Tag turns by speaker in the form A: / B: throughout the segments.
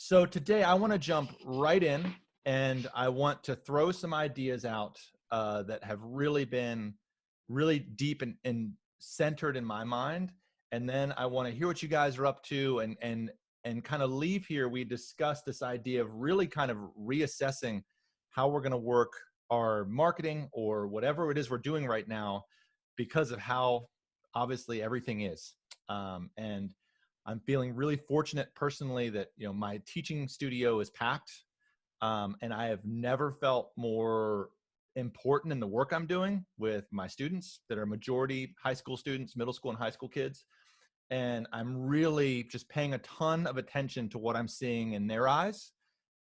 A: So today I want to jump right in and I want to throw some ideas out that have really been really deep and centered in my mind. And then I want to hear what you guys are up to and kind of leave here. We discussed this idea of really kind of reassessing how we're going to work our marketing or whatever it is we're doing right now because of how obviously everything is. And I'm feeling really fortunate personally that, my teaching studio is packed. And I have never felt more important in the work I'm doing with my students that are majority high school students, middle school and high school kids. And I'm really just paying a ton of attention to what I'm seeing in their eyes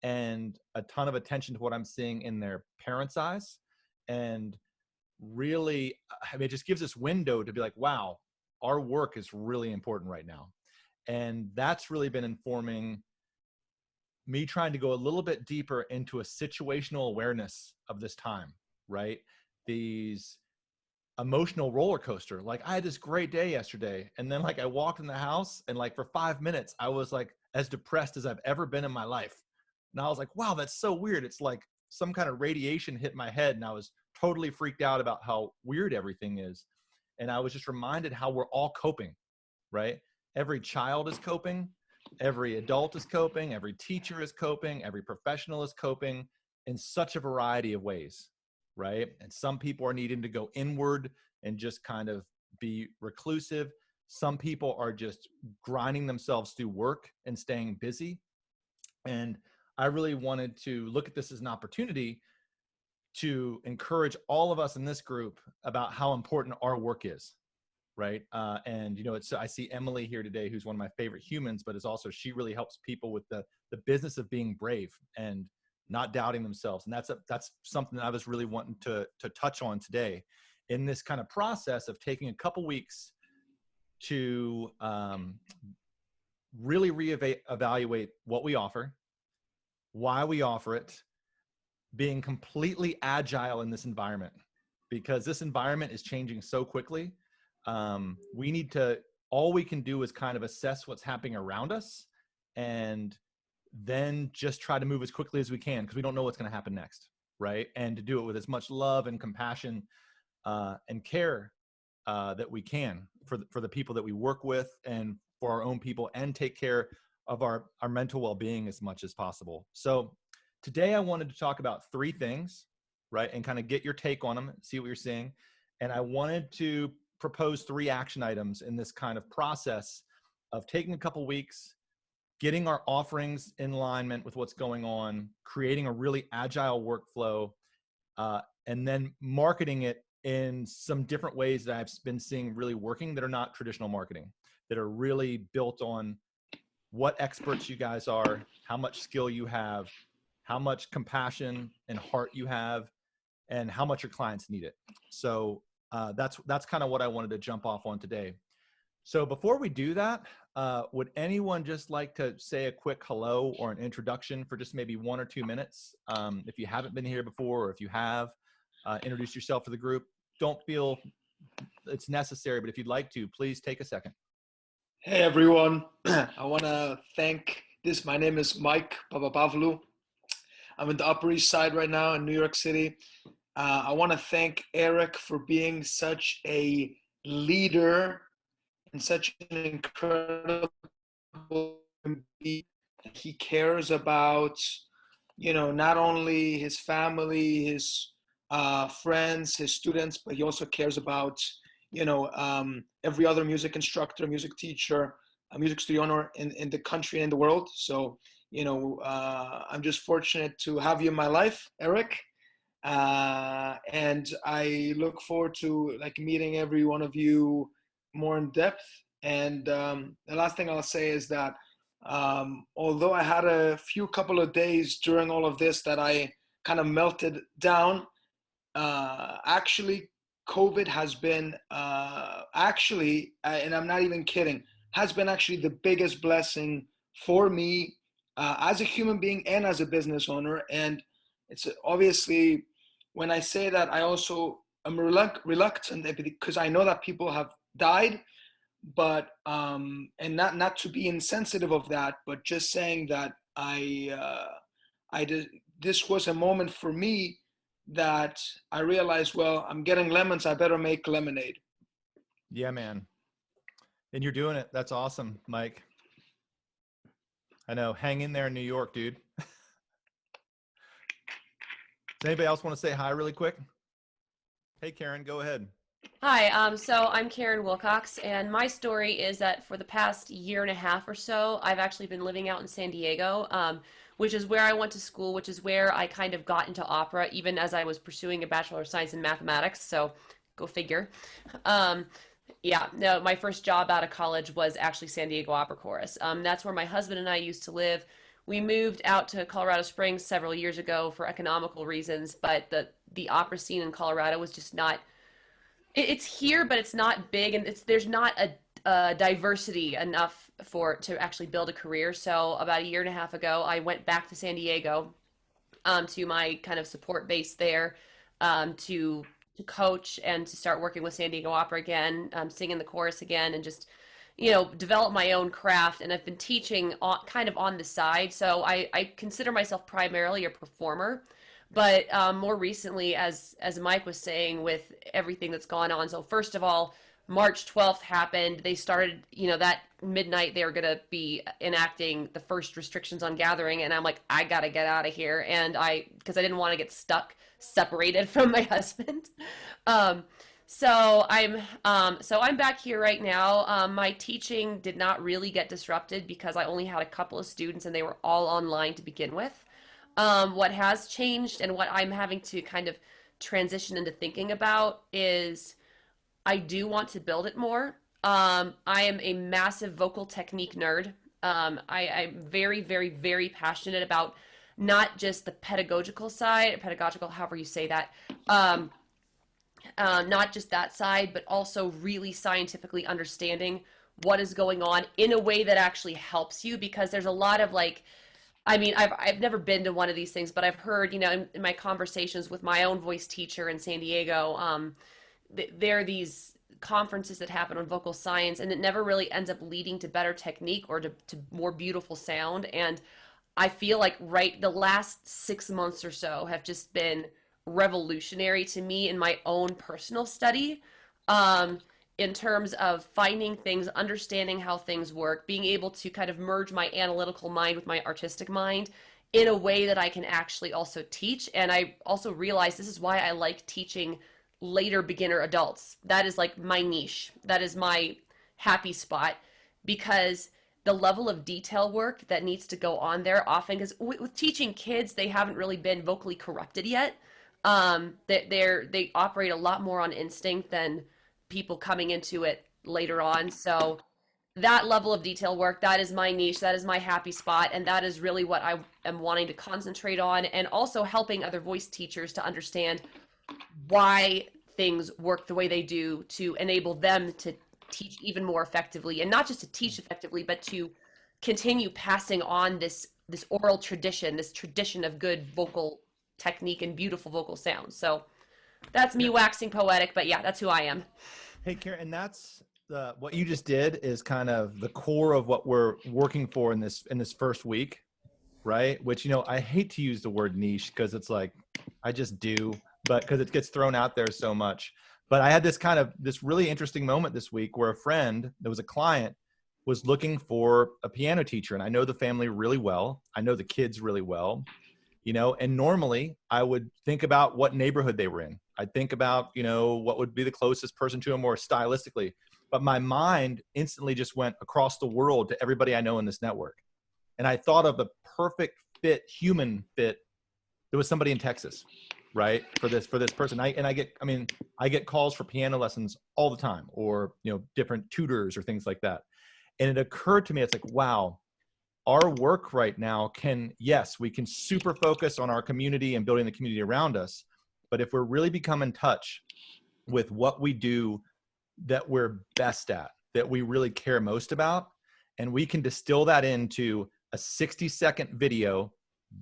A: and a ton of attention to what I'm seeing in their parents' eyes. And really, it just gives this window to be like, wow, our work is really important right now. And that's really been informing me trying to go a little bit deeper into a situational awareness of this time, right? These emotional roller coaster. Like I had this great day yesterday. And then I walked in the house and for 5 minutes, I was as depressed as I've ever been in my life. And I was like, wow, that's so weird. It's like some kind of radiation hit my head and I was totally freaked out about how weird everything is. And I was just reminded how we're all coping, right? Every child is coping. Every adult is coping. Every teacher is coping. Every professional is coping in such a variety of ways, right? And some people are needing to go inward and just kind of be reclusive. Some people are just grinding themselves through work and staying busy. And I really wanted to look at this as an opportunity to encourage all of us in this group about how important our work is. Right. And, I see Emily here today, who's one of my favorite humans, but she really helps people with the business of being brave and not doubting themselves. And that's something that I was really wanting to touch on today in this kind of process of taking a couple weeks to really reevaluate what we offer, why we offer it, being completely agile in this environment, because this environment is changing so quickly. All we can do is kind of assess what's happening around us and then just try to move as quickly as we can because we don't know what's going to happen next, right? And to do it with as much love and compassion and care that we can for the people that we work with and for our own people, and take care of our mental well-being as much as possible. So today I wanted to talk about 3 things, right? And kind of get your take on them, see what you're seeing. And I wanted to propose 3 action items in this kind of process of taking a couple weeks, getting our offerings in alignment with what's going on, creating a really agile workflow, and then marketing it in some different ways that I've been seeing really working that are not traditional marketing, that are really built on what experts you guys are, how much skill you have, how much compassion and heart you have, and how much your clients need it. So that's kind of what I wanted to jump off on today. So before we do that, would anyone just like to say a quick hello or an introduction for just maybe 1 or 2 minutes? If you haven't been here before, or if you have, introduce yourself to the group. Don't feel it's necessary, but if you'd like to, please take a second.
B: Hey everyone, I want to thank my name is Mike Papapavlou. I'm in the Upper East Side right now in New York City. I want to thank Eric for being such a leader and such an incredible being. He cares about, not only his family, his friends, his students, but he also cares about, every other music instructor, music teacher, a music studio owner in the country and in the world. So, I'm just fortunate to have you in my life, Eric. And I look forward to meeting every one of you more in depth. And the last thing I'll say is that although I had a couple of days during all of this that I kind of melted down, actually COVID has been and I'm not even kidding, has been actually the biggest blessing for me as a human being and as a business owner. And it's obviously, when I say that, I also am reluctant because I know that people have died, but and not to be insensitive of that, but just saying that I did. This was a moment for me that I realized, well, I'm getting lemons. I better make lemonade.
A: Yeah, man. And you're doing it. That's awesome, Mike. I know. Hang in there in New York, dude. Does anybody else want to say hi really quick? Hey, Karen, go ahead.
C: Hi, so I'm Karen Wilcox, and my story is that for the past year and a half or so, I've actually been living out in San Diego, which is where I went to school, which is where I kind of got into opera, even as I was pursuing a Bachelor of Science in Mathematics. So go figure. Um, yeah, no, my first job out of college was actually San Diego Opera Chorus. That's where my husband and I used to live. We moved out to Colorado Springs several years ago for economical reasons, but the opera scene in Colorado was just not it's here, but it's not big, and there's not a diversity enough for to actually build a career. So about a year and a half ago, I went back to San Diego, to my kind of support base there, to coach and to start working with San Diego Opera again, singing the chorus again, and just develop my own craft. And I've been teaching kind of on the side, so I consider myself primarily a performer. But more recently, as Mike was saying, with everything that's gone on. So first of all, March 12th happened. They started, that midnight they were going to be enacting the first restrictions on gathering, and I'm like, I got to get out of here. And because I didn't want to get stuck separated from my husband. Um, so I'm back here right now. My teaching did not really get disrupted because I only had a couple of students and they were all online to begin with. What has changed and what I'm having to kind of transition into thinking about is I do want to build it more. I am a massive vocal technique nerd. I'm very, very, very passionate about not just the pedagogical side, pedagogical, however you say that, um, not just that side, but also really scientifically understanding what is going on in a way that actually helps you, because there's a lot of I've never been to one of these things, but I've heard, in my conversations with my own voice teacher in San Diego, there are these conferences that happen on vocal science, and it never really ends up leading to better technique or to more beautiful sound. And I feel like the last 6 months or so have just been revolutionary to me in my own personal study. Um, in terms of finding things, understanding how things work, being able to kind of merge my analytical mind with my artistic mind in a way that I can actually also teach. And I also realize this is why I like teaching later beginner adults. That is like my niche. That is my happy spot, because the level of detail work that needs to go on there often, because with teaching kids, they haven't really been vocally corrupted yet. They operate a lot more on instinct than people coming into it later on. So that level of detail work, that is my niche, that is my happy spot, and that is really what I am wanting to concentrate on, and also helping other voice teachers to understand why things work the way they do to enable them to teach even more effectively, and not just to teach effectively, but to continue passing on this oral tradition, this tradition of good vocal technique and beautiful vocal sounds. So that's me
A: Yeah.
C: waxing poetic, but yeah, that's who I am.
A: Hey, Karen, and that's what you just did is kind of the core of what we're working for in this first week, right? Which, I hate to use the word niche because it's like I just do, but because it gets thrown out there so much. But I had this really interesting moment this week where a friend that was a client was looking for a piano teacher, and I know the family really well. I know the kids really well, and normally I would think about what neighborhood they were in. I'd think about, what would be the closest person to them more stylistically. But my mind instantly just went across the world to everybody I know in this network. And I thought of the perfect fit, human fit. There was somebody in Texas, right? For this person. I get calls for piano lessons all the time, or, different tutors or things like that. And it occurred to me, it's like, wow, our work right now yes, we can super focus on our community and building the community around us. But if we're really become in touch with what we do that we're best at, that we really care most about, and we can distill that into a 60-second video,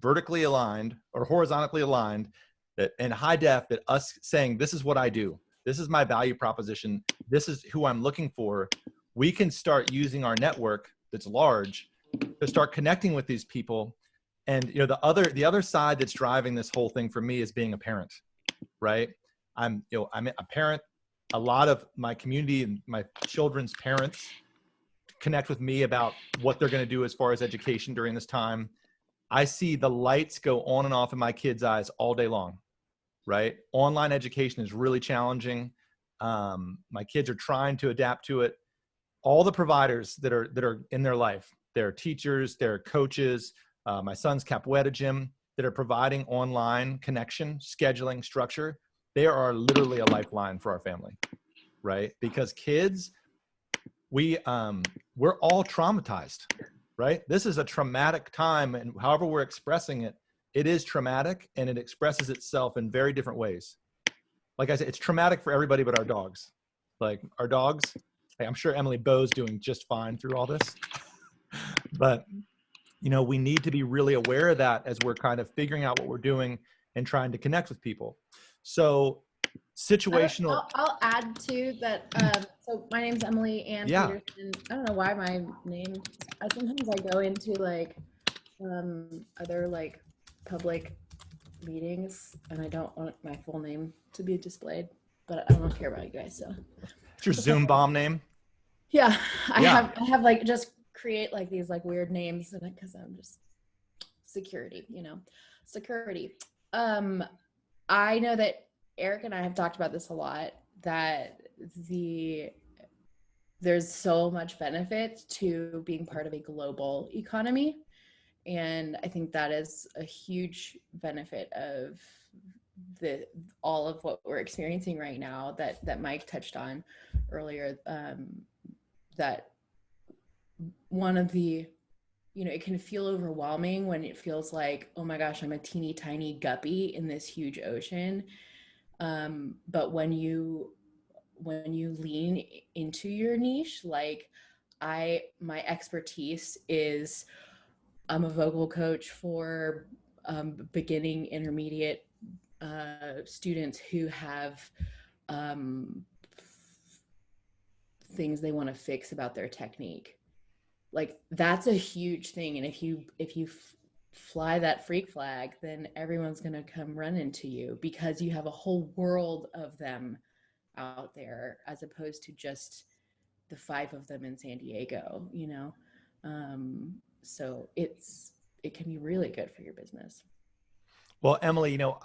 A: vertically aligned or horizontally aligned, that in high def, that us saying, this is what I do, this is my value proposition, this is who I'm looking for, we can start using our network that's large to start connecting with these people And, you know, the other side that's driving this whole thing for me is being a parent, right? I'm a parent. A lot of my community and my children's parents connect with me about what they're going to do as far as education during this time. I see the lights go on and off in my kids' eyes all day long, right? Online education is really challenging. My kids are trying to adapt to it. All the providers that are in their life, they're teachers, they're coaches, my son's capoeira gym, that are providing online connection, scheduling, structure. They are literally a lifeline for our family, right? Because kids, we're all traumatized, right? This is a traumatic time, and however we're expressing it, it is traumatic, and it expresses itself in very different ways. Like I said, it's traumatic for everybody but our dogs. Like our dogs, I'm sure Emily Bo's doing just fine through all this. But, you know, we need to be really aware of that as we're kind of figuring out what we're doing and trying to connect with people. So situational.
D: I'll add to that. So my name's Emily Ann Peterson. I don't know why my name, sometimes I go into like other like public meetings and I don't want my full name to be displayed, but I don't care about you guys. So
A: It's your Zoom bomb name.
D: Yeah, I have like just create like these like weird names because I'm just security, you know, security. I know that Eric and I have talked about this a lot, that there's so much benefit to being part of a global economy. And I think that is a huge benefit of all of what we're experiencing right now that Mike touched on earlier, that one of the, you know, it can feel overwhelming when it feels like, oh my gosh, I'm a teeny tiny guppy in this huge ocean. But when you lean into your niche, like my expertise is, I'm a vocal coach for beginning, intermediate students who have things they want to fix about their technique. Like that's a huge thing. And if you fly that freak flag, then everyone's going to come run into you because you have a whole world of them out there, as opposed to just the 5 of them in San Diego, you know? So it can be really good for your business.
A: Well, Emily, you know,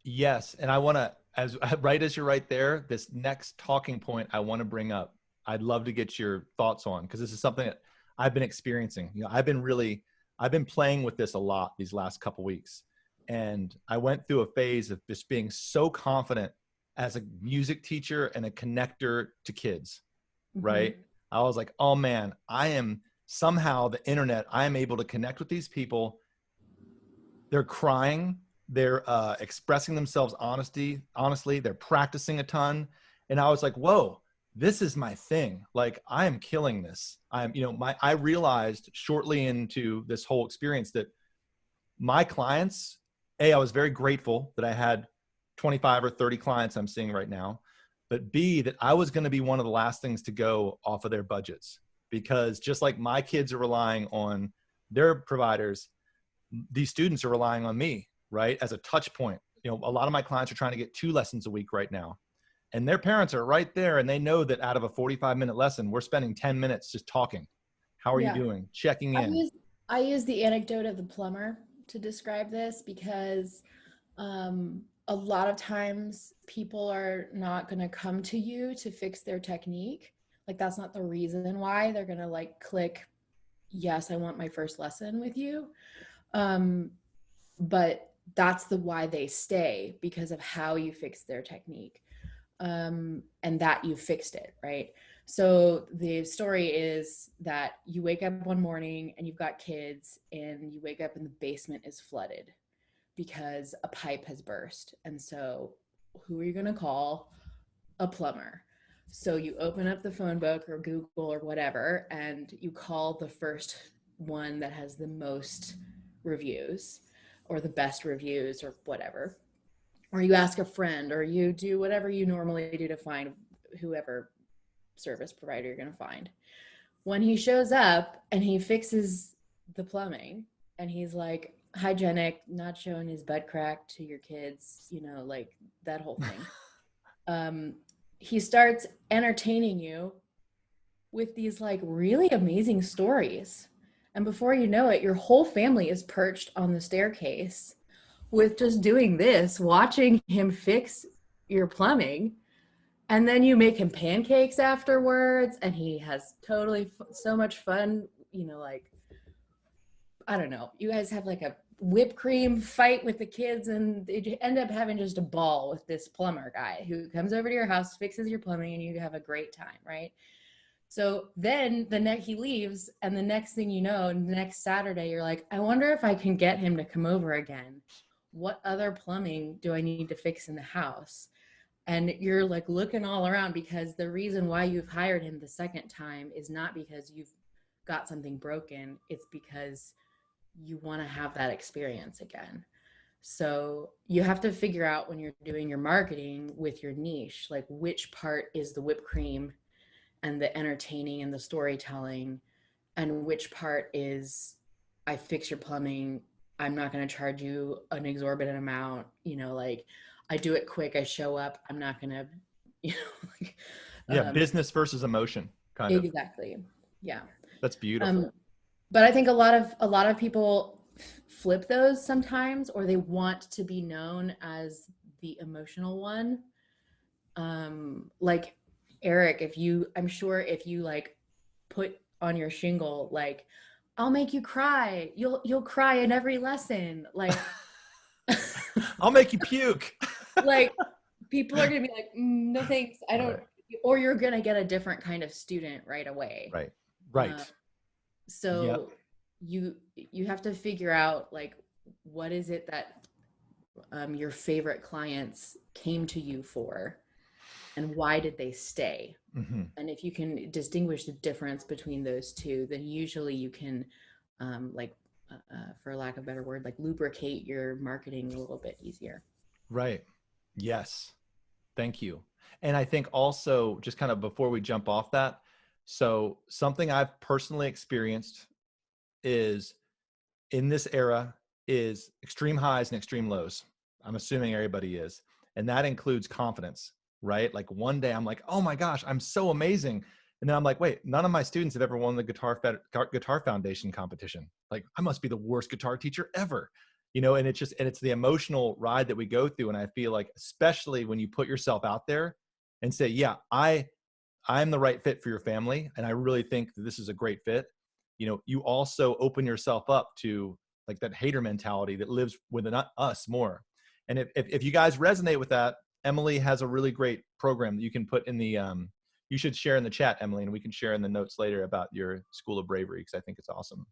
A: yes. And I want to, as right as you're right there, this next talking point I want to bring up, I'd love to get your thoughts on, because this is something that I've been experiencing. You know, I've been playing with this a lot these last couple weeks. And I went through a phase of just being so confident as a music teacher and a connector to kids, right? I was like, oh man, I am somehow the internet, I am able to connect with these people. They're crying. They're expressing themselves honestly. They're practicing a ton. And I was like, whoa, this is my thing. Like, I am killing this. I realized shortly into this whole experience that my clients, I was very grateful that I had 25 or 30 clients I'm seeing right now, but B, that I was going to be one of the last things to go off of their budgets, because just like my kids are relying on their providers, these students are relying on me, right? As a touch point. You know, a lot of my clients are trying to get 2 lessons a week right now, and their parents are right there. And they know that out of a 45-minute lesson, we're spending 10 minutes just talking. How are you doing? Checking in.
D: I use the anecdote of the plumber to describe this, because a lot of times people are not going to come to you to fix their technique. Like, that's not the reason why they're going to like click, yes, I want my first lesson with you. But that's the why they stay, because of how you fix their technique, and that you fixed it, right? So the story is that you wake up one morning and you've got kids, and you wake up and the basement is flooded because a pipe has burst. And so who are you going to call? A plumber. So you open up the phone book or Google or whatever, and you call the first one that has the most reviews or the best reviews or whatever. Or you ask a friend, or you do whatever you normally do to find whoever service provider you're going to find. When he shows up and he fixes the plumbing and he's like hygienic, not showing his butt crack to your kids, like that whole thing. He starts entertaining you with these like really amazing stories. And before you know it, your whole family is perched on the staircase with just doing this, watching him fix your plumbing. And then you make him pancakes afterwards, and he has totally so much fun, like, I don't know, you guys have like a whipped cream fight with the kids, and you end up having just a ball with this plumber guy who comes over to your house, fixes your plumbing, and you have a great time, right? So then he leaves, and the next thing you know, next Saturday, you're like, I wonder if I can get him to come over again. What other plumbing do I need to fix in the house? And you're like looking all around, because the reason why you've hired him the second time is not because you've got something broken. It's because you want to have that experience again. So you have to figure out, when you're doing your marketing with your niche, like which part is the whipped cream and the entertaining and the storytelling, and which part is, I fix your plumbing, I'm not going to charge you an exorbitant amount, like, I do it quick, I show up, I'm not going to, like,
A: Yeah, business versus emotion, kind of.
D: Exactly. Yeah.
A: That's beautiful.
D: But I think a lot of people flip those sometimes, or they want to be known as the emotional one. Like Eric, I'm sure if you like put on your shingle, like, I'll make you cry, you'll cry in every lesson, like,
A: I'll make you puke.
D: like, people are gonna be like, no thanks, I don't. Right. Or you're gonna get a different kind of student right away.
A: Right.
D: So yep. you have to figure out, like, what is it that your favorite clients came to you for, and why did they stay? Mm-hmm. And if you can distinguish the difference between those two, then usually you can, for lack of a better word, like, lubricate your marketing a little bit easier.
A: Right. Yes. Thank you. And I think also, just kind of before we jump off that, so something I've personally experienced is, in this era, is extreme highs and extreme lows. I'm assuming everybody is. And that includes confidence, right? Like, one day I'm like, oh my gosh, I'm so amazing. And then I'm like, wait, none of my students have ever won the Guitar Foundation competition. Like, I must be the worst guitar teacher ever. And it's the emotional ride that we go through. And I feel like, especially when you put yourself out there and say, yeah, I'm the right fit for your family, and I really think that this is a great fit. You also open yourself up to, like, that hater mentality that lives within us more. And if you guys resonate with that, Emily has a really great program that you can put in the, you should share in the chat, Emily, and we can share in the notes later about your School of Bravery, because I think it's awesome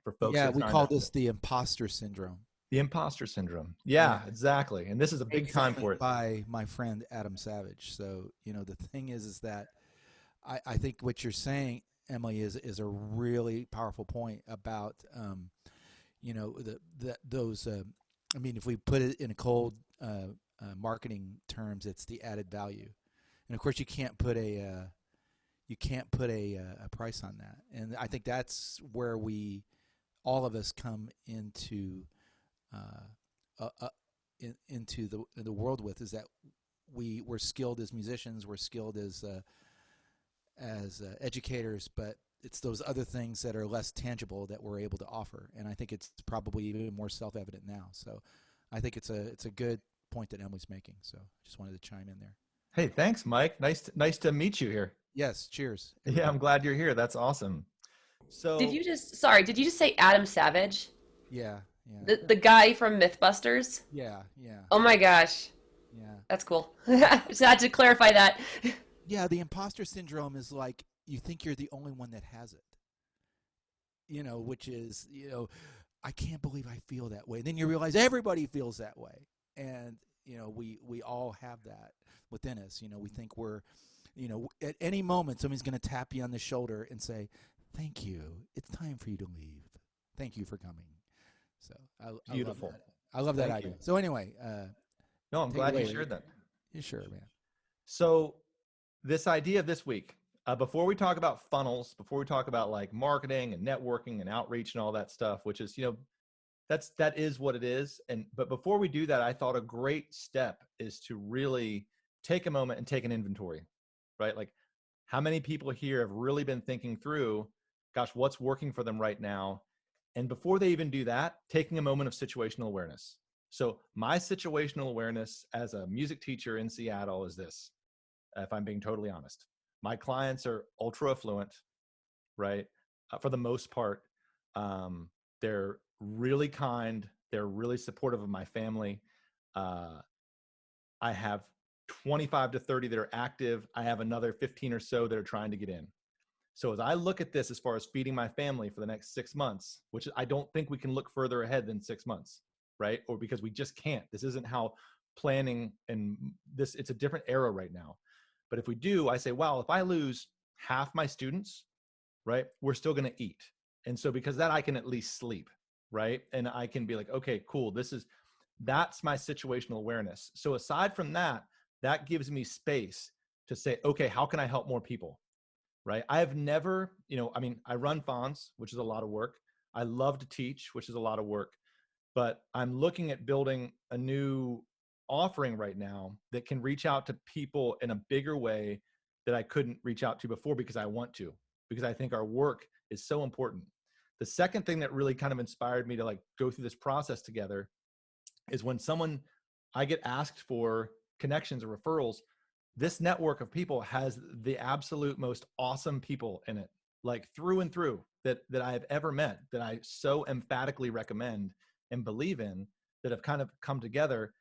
A: for folks.
E: Yeah, we call this the imposter syndrome.
A: The imposter syndrome. Yeah, exactly. And this is a big time for it.
E: By my friend Adam Savage. So, the thing is that I think what you're saying, Emily, is a really powerful point about, those. I mean, if we put it in a cold marketing terms, it's the added value, and of course you can't put a price on that. And I think that's where all of us come into the world with, is that we're skilled as musicians, we're skilled as educators, but it's those other things that are less tangible that we're able to offer. And I think it's probably even more self-evident now. So I think it's a good point that Emily's making. So I just wanted to chime in there.
A: Hey, thanks, Mike. Nice to meet you here.
E: Yes. Cheers.
A: Yeah, I'm glad you're here. That's awesome. So
C: did you just say Adam Savage?
E: Yeah.
C: The guy from Mythbusters?
E: Yeah.
C: Oh my gosh.
E: Yeah.
C: That's cool. Just had to clarify that.
E: Yeah, the imposter syndrome is like, you think you're the only one that has it. Which is, I can't believe I feel that way. And then you realize everybody feels that way. And, we all have that within us. We think we're, at any moment somebody's going to tap you on the shoulder and say, thank you. It's time for you to leave. Thank you for coming. So
A: beautiful.
E: I love that idea. So anyway,
A: no, I'm glad you shared that.
E: Yeah, sure, man.
A: So this idea of this week, Before we talk about funnels, before we talk about like marketing and networking and outreach and all that stuff, which is, that is what it is. But before we do that, I thought a great step is to really take a moment and take an inventory, right? Like, how many people here have really been thinking through, gosh, what's working for them right now? And before they even do that, taking a moment of situational awareness. So my situational awareness as a music teacher in Seattle is this, if I'm being totally honest. My clients are ultra affluent, right? For the most part, they're really kind. They're really supportive of my family. I have 25 to 30 that are active. I have another 15 or so that are trying to get in. So as I look at this, as far as feeding my family for the next 6 months, which I don't think we can look further ahead than 6 months, right? Or because we just can't. This isn't how planning, and this, it's a different era right now. But if we do, I say, wow, if I lose half my students, right, we're still going to eat. And so because that, I can at least sleep, right? And I can be like, okay, cool. That's my situational awareness. So aside from that, that gives me space to say, okay, how can I help more people? Right? I have never, I run Fons, which is a lot of work. I love to teach, which is a lot of work, but I'm looking at building a new offering right now that can reach out to people in a bigger way that I couldn't reach out to before, because I want to, because I think our work is so important. The second thing that really kind of inspired me to like go through this process together is when I get asked for connections or referrals, this network of people has the absolute most awesome people in it, like through and through, that I have ever met, that I so emphatically recommend and believe in, that have kind of come together.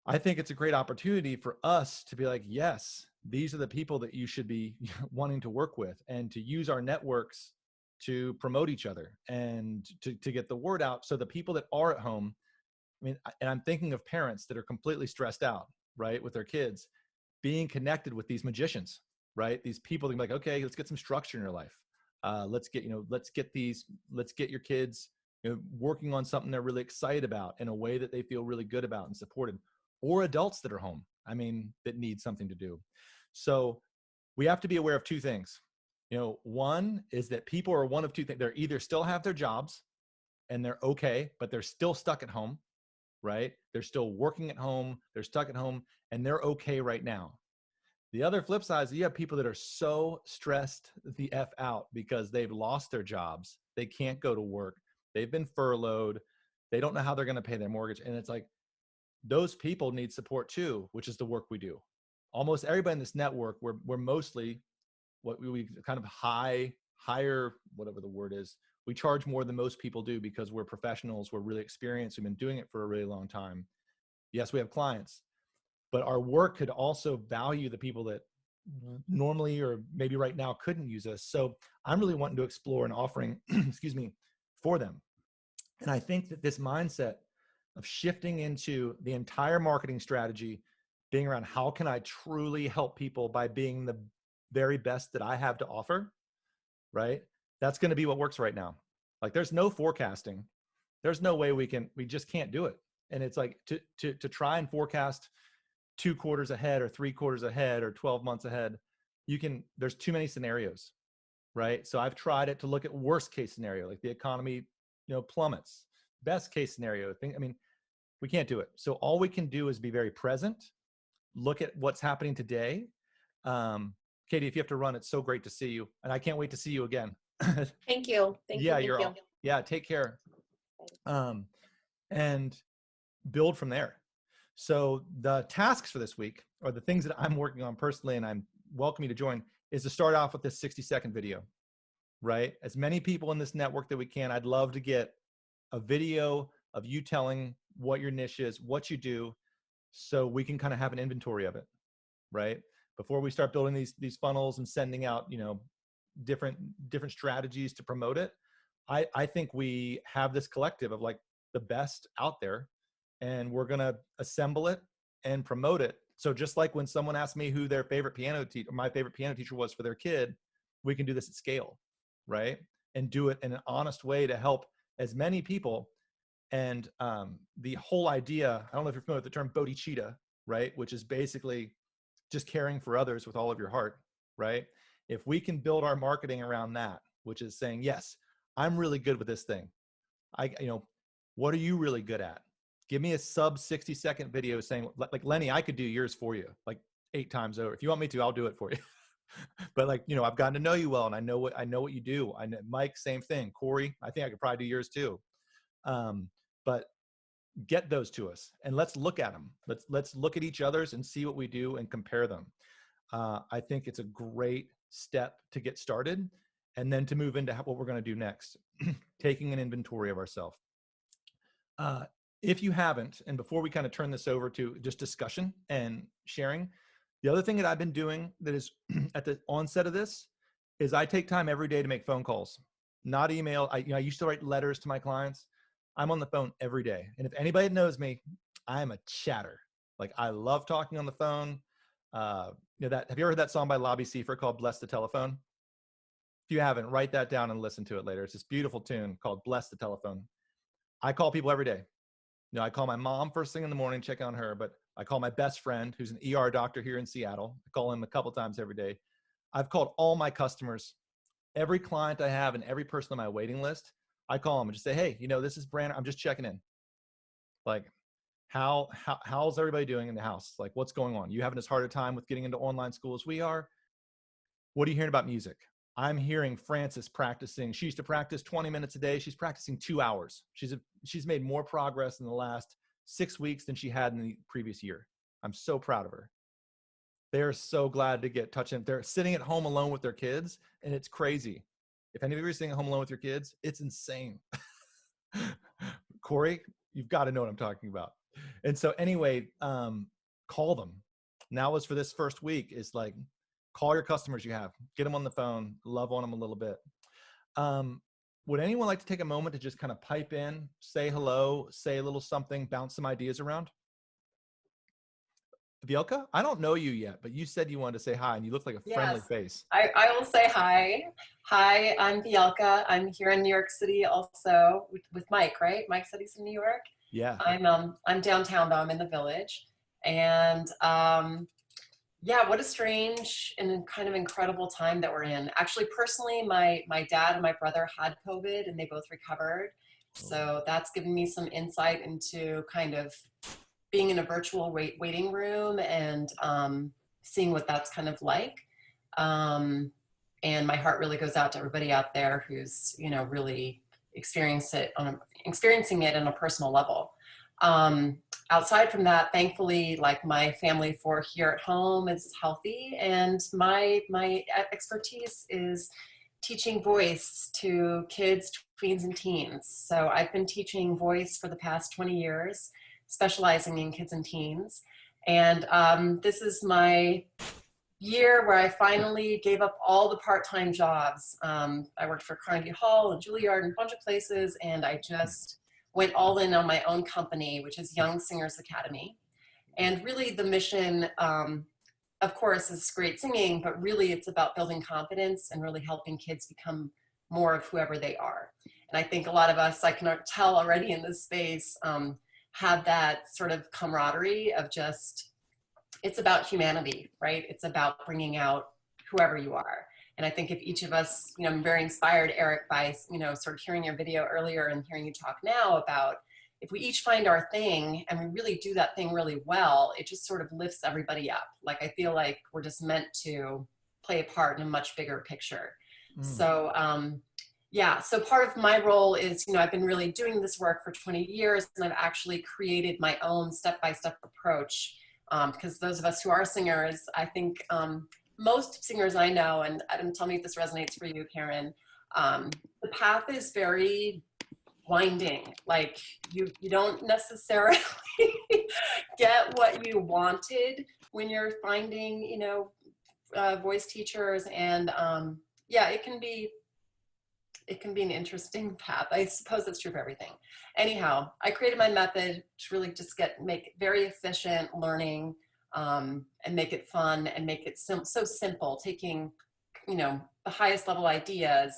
A: I think it's a great opportunity for us to be like, yes, these are the people that you should be wanting to work with, and to use our networks to promote each other and to get the word out. So the people that are at home, and I'm thinking of parents that are completely stressed out, right, with their kids, being connected with these magicians, right? These people that can be like, okay, let's get some structure in your life. Let's get your kids, working on something they're really excited about in a way that they feel really good about and supported, or adults that are home, that need something to do. So we have to be aware of two things. One is that people are one of two things. They're either still have their jobs and they're okay, but they're still stuck at home, right? They're still working at home, they're stuck at home, and they're okay right now. The other flip side is you have people that are so stressed the F out because they've lost their jobs. They can't go to work. They've been furloughed. They don't know how they're going to pay their mortgage. And it's like, those people need support too, which is the work we do. Almost everybody in this network, we're mostly what we kind of higher, whatever the word is. We charge more than most people do because we're professionals. We're really experienced. We've been doing it for a really long time. Yes, we have clients, but our work could also value the people that normally or maybe right now couldn't use us. So I'm really wanting to explore an offering, excuse me, for them. And I think that this mindset of shifting into the entire marketing strategy, being around how can I truly help people by being the very best that I have to offer, right? That's going to be what works right now. Like, there's no forecasting. There's no way we just can't do it. And it's like to try and forecast 2 quarters ahead or 3 quarters ahead or 12 months ahead, there's too many scenarios, right? So I've tried it to look at worst case scenario, like the economy, plummets. Best case scenario thing. We can't do it. So all we can do is be very present, look at what's happening today. Katie, if you have to run, it's so great to see you. And I can't wait to see you again.
F: Thank you. Thank you.
A: Yeah, take care. And build from there. So the tasks for this week, or the things that I'm working on personally, and I'm welcome you to join, is to start off with this 60-second video, right? As many people in this network that we can. I'd love to get a video of you telling what your niche is, what you do, so we can kind of have an inventory of it, right? Before we start building these funnels and sending out, different strategies to promote it. I think we have this collective of like the best out there, and we're going to assemble it and promote it. So just like when someone asked me who their favorite piano teacher, my favorite piano teacher was for their kid, we can do this at scale, right? And do it in an honest way to help as many people. And the whole idea, I don't know if you're familiar with the term bodhicitta, right? Which is basically just caring for others with all of your heart, right? If we can build our marketing around that, which is saying, yes, I'm really good with this thing. What are you really good at? Give me a sub 60-second video saying, like, Lenny, I could do yours for you like 8 times over. If you want me to, I'll do it for you. But like, I've gotten to know you well, and I know what you do. I know Mike, same thing. Corey, I think I could probably do yours too. But get those to us and let's look at them. Let's look at each other's and see what we do and compare them. I think it's a great step to get started, and then to move into what we're going to do next, taking an inventory of ourselves. If you haven't, and before we kind of turn this over to just discussion and sharing, the other thing that I've been doing that is at the onset of this is I take time every day to make phone calls, not email. I used to write letters to my clients. I'm on the phone every day. And if anybody knows me, I'm a chatter. Like, I love talking on the phone. Have you ever heard that song by Lobby Seifert called Bless the Telephone? If you haven't, write that down and listen to it later. It's this beautiful tune called Bless the Telephone. I call people every day. I call my mom first thing in the morning, check on her, but I call my best friend who's an ER doctor here in Seattle. I call him a couple times every day. I've called all my customers, every client I have and every person on my waiting list. I call them and just say, hey, this is Brandon. I'm just checking in. Like, how's everybody doing in the house? Like, what's going on? You having as hard a time with getting into online school as we are? What are you hearing about music? I'm hearing Frances practicing. She used to practice 20 minutes a day. She's practicing 2 hours. She's made more progress in the last 6 weeks than she had in the previous year. I'm so proud of her. They're so glad to get touching. They're sitting at home alone with their kids, and it's crazy. If any of you are sitting at home alone with your kids, it's insane. Corey, you've got to know what I'm talking about. And so anyway, call them. Now is for this first week is like, call your customers you have, get them on the phone, love on them a little bit. Would anyone like to take a moment to just kind of pipe in, say hello, say a little something, bounce some ideas around? Vielka, I don't know you yet, but you said you wanted to say hi and you look like a friendly face.
F: I will say hi. Hi, I'm Vielka. I'm here in New York City also with Mike, right? Mike said he's in New York.
A: Yeah.
F: I'm downtown though. I'm in the Village. And what a strange and kind of incredible time that we're in. Actually, personally, my dad and my brother had COVID and they both recovered. So that's given me some insight into kind of being in a virtual waiting room and seeing what that's kind of like. And my heart really goes out to everybody out there who's, really experiencing it on a personal level. Outside from that, thankfully, like my family for here at home is healthy, and my expertise is teaching voice to kids, tweens, and teens. So I've been teaching voice for the past 20 years, specializing in kids and teens. And this is my year where I finally gave up all the part-time jobs. I worked for Carnegie Hall and Juilliard and a bunch of places, and I just went all in on my own company, which is Young Singers Academy. And really the mission, of course, is great singing, but really it's about building confidence and really helping kids become more of whoever they are. And I think a lot of us, I can tell already in this space, have that sort of camaraderie of just, it's about humanity, right? It's about bringing out whoever you are. And I think if each of us, I'm very inspired, Eric, by, sort of hearing your video earlier and hearing you talk now about if we each find our thing and we really do that thing really well, it just sort of lifts everybody up. Like, I feel like we're just meant to play a part in a much bigger picture. So, so part of my role is, I've been really doing this work for 20 years and I've actually created my own step-by-step approach. Because those of us who are singers, I think most singers I know, and tell me if this resonates for you, Karen, the path is very winding. Like you don't necessarily get what you wanted when you're finding, voice teachers, and it can be an interesting path. I suppose that's true for everything. Anyhow, I created my method to really just make very efficient learning and make it fun and make it so simple, taking, the highest level ideas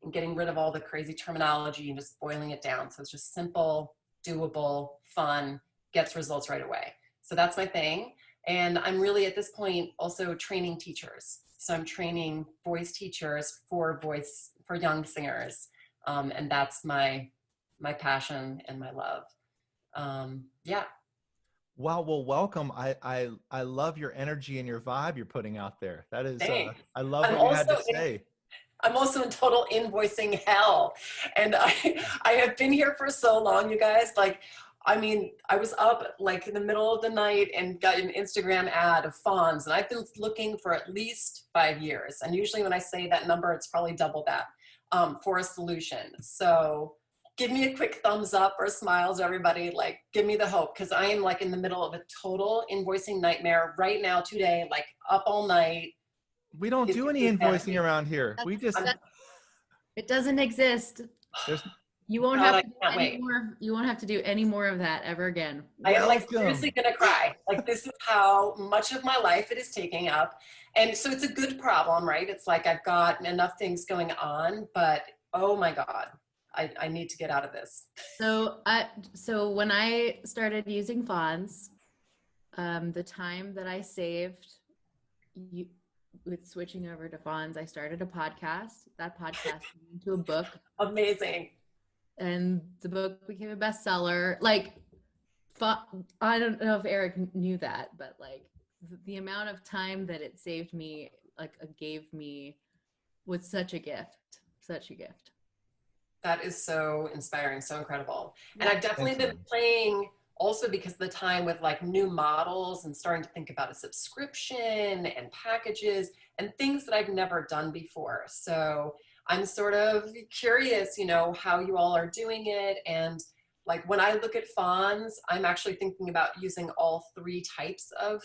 F: and getting rid of all the crazy terminology and just boiling it down. So it's just simple, doable, fun, gets results right away. So that's my thing. And I'm really at this point also training teachers. So I'm training voice teachers for young singers. And that's my passion and my love. Yeah.
A: Wow. Well, welcome. I love your energy and your vibe you're putting out there. That is,
F: Thanks.
A: I love
F: I'm
A: what you had
F: also
A: to say.
F: I'm also in total invoicing hell. And I have been here for so long, you guys. Like, I mean, I was up like in the middle of the night and got an Instagram ad of Fons, and I've been looking for at least 5 years. And usually when I say that number, it's probably double that, for a solution. So give me a quick thumbs up or smiles, everybody. Like, give me the hope, because I am like in the middle of a total invoicing nightmare right now today, like up all night.
A: We don't do any invoicing around here. We just,
D: It doesn't exist.
A: there's,
D: You won't
F: God,
D: have
F: I
D: to do
F: can't
D: any
F: wait.
D: more. You won't have to do any more of that ever again.
F: I am like
A: welcome.
F: seriously gonna cry. Like, this is how much of my life it is taking up. And so it's a good problem, right? It's like I've got enough things going on, but oh my God, I need to get out of this.
D: So when I started using Fons, the time that I saved with switching over to Fons, I started a podcast. That podcast turned into a book,
F: Amazing.
D: and the book became a bestseller. Like, I don't know if Eric knew that, but like the amount of time that it saved me, like gave me, was such a gift. Such a gift.
F: That is so inspiring, so incredible. And
D: Yeah.
F: I've definitely been playing also because of the time with like new models and starting to think about a subscription and packages and things that I've never done before. So I'm sort of curious, you know, how you all are doing it. And like when I look at Fons, I'm actually thinking about using all 3 types of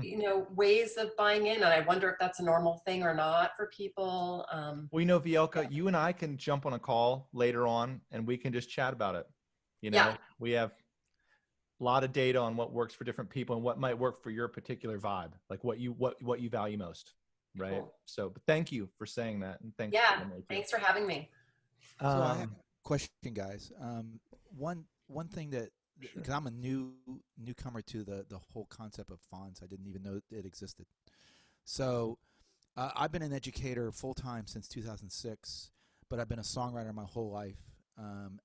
F: you know, ways of buying in. And I wonder if that's a normal thing or not for people.
A: well, you know, Vielka, you and I can jump on a call later on and we can just chat about it. You know, we have a lot of data on what works for different people and what might work for your particular vibe, like what you value most. Right.
F: Cool.
A: So but thank you for saying that. And thanks.
F: Thanks for having me.
E: So I have a question, guys. One thing that, because I'm a newcomer to the whole concept of Fons, I didn't even know it existed. So I've been an educator full time since 2006, but I've been a songwriter my whole life,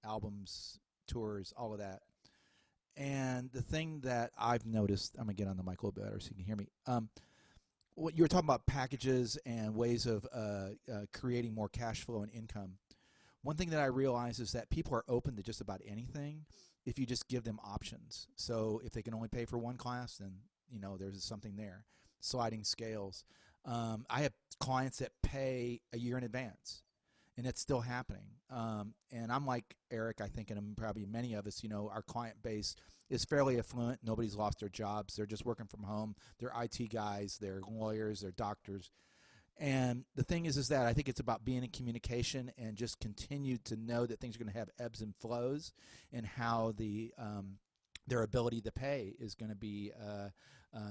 E: albums, tours, all of that. And the thing that I've noticed, I'm gonna get on the mic a little bit better so you can hear me. What you were talking about, packages and ways of creating more cash flow and income. One thing that I realize is that people are open to just about anything if you just give them options. So if they can only pay for one class, then you know there's something there. Sliding scales. I have clients that pay a year in advance, and it's still happening. And I'm like Eric, I think, and probably many of us, you know, our client base is fairly affluent. Nobody's lost their jobs. They're just working from home. They're IT guys. They're lawyers. They're doctors. And the thing is that I think it's about being in communication and just continue to know that things are going to have ebbs and flows, and how their ability to pay is going to be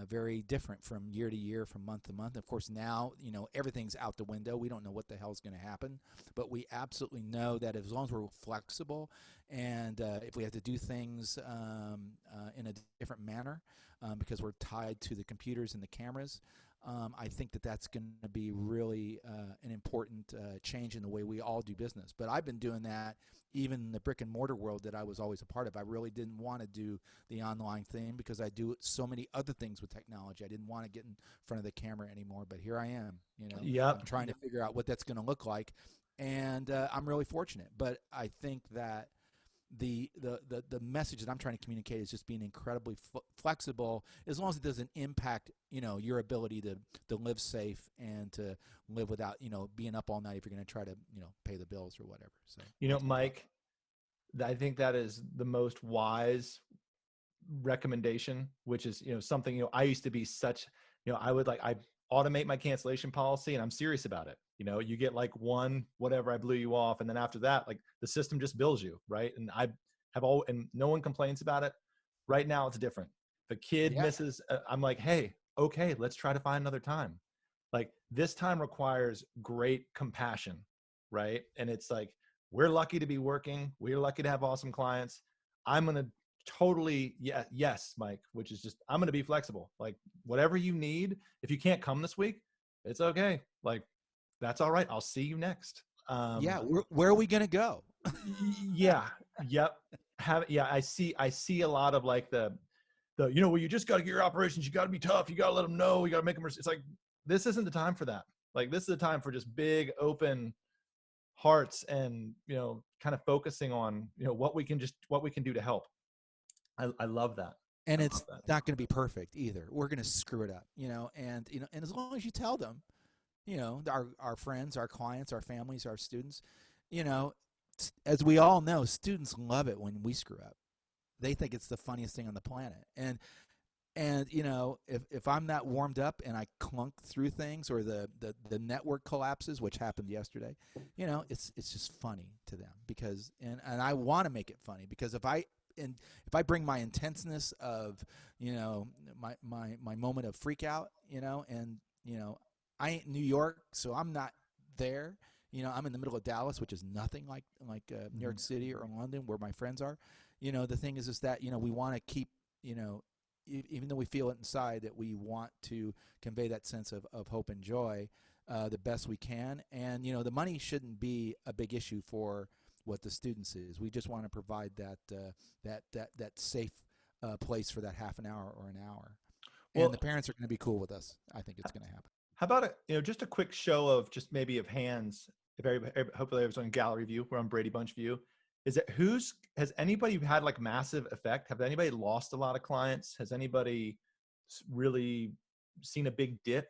E: very different from year to year, from month to month. Of course, now, you know, everything's out the window. We don't know what the hell is going to happen, but we absolutely know that as long as we're flexible, and if we have to do things in a different manner because we're tied to the computers and the cameras, I think that that's going to be really an important change in the way we all do business. But I've been doing that even in the brick and mortar world that I was always a part of. I really didn't want to do the online thing because I do so many other things with technology. I didn't want to get in front of the camera anymore, but here I am, you know, I'm trying to figure out what that's going to look like. And I'm really fortunate, but I think that the message that I'm trying to communicate is just being incredibly flexible, as long as it doesn't impact, you know, your ability to live safe and to live without, you know, being up all night if you're going to try to, you know, pay the bills or whatever. So,
A: you know, Mike, I think that is the most wise recommendation, which is, you know, something, you know, I used to be such, you know, I automate my cancellation policy and I'm serious about it. You know, you get like one, whatever, I blew you off. And then after that, like the system just bills you. Right. And I have and no one complains about it. Right now it's different. The kid misses, I'm like, hey, okay, let's try to find another time. Like this time requires great compassion. Right. And it's like, we're lucky to be working. We're lucky to have awesome clients. I'm going to totally, yeah, yes, Mike, which is just, I'm going to be flexible. Like whatever you need, if you can't come this week, it's okay. Like, that's all right. I'll see you next.
E: Yeah. Where are we going to go?
A: Yeah. Yep. I see a lot of like the, well, you just got to get your operations. You got to be tough. You got to let them know. You got to make them. It's like, this isn't the time for that. Like, this is the time for just big, open hearts and, kind of focusing on, what we can do to help. I love that.
E: And it's not going to be perfect either. We're going to screw it up, and as long as you tell them, our friends, our clients, our families, our students, as we all know, students love it when we screw up. They think it's the funniest thing on the planet. And if I'm not warmed up and I clunk through things, or the network collapses, which happened yesterday, it's just funny to them, because and I want to make it funny, because if I bring my intenseness of my moment of freak out, and I ain't in New York, so I'm not there. I'm in the middle of Dallas, which is nothing like New York City or London, where my friends are. The thing is that we want to keep, even though we feel it inside, that we want to convey that sense of hope and joy the best we can. And the money shouldn't be a big issue for what the students is. We just want to provide that safe place for that half an hour or an hour. And
A: Well,
E: the parents are going to be cool with us. I think it's going to happen.
A: how about just a quick show of just maybe of hands. If hopefully everyone's on gallery view, we're on Brady Bunch view. Has anybody had like massive effect? Have anybody lost a lot of clients? Has anybody really seen a big dip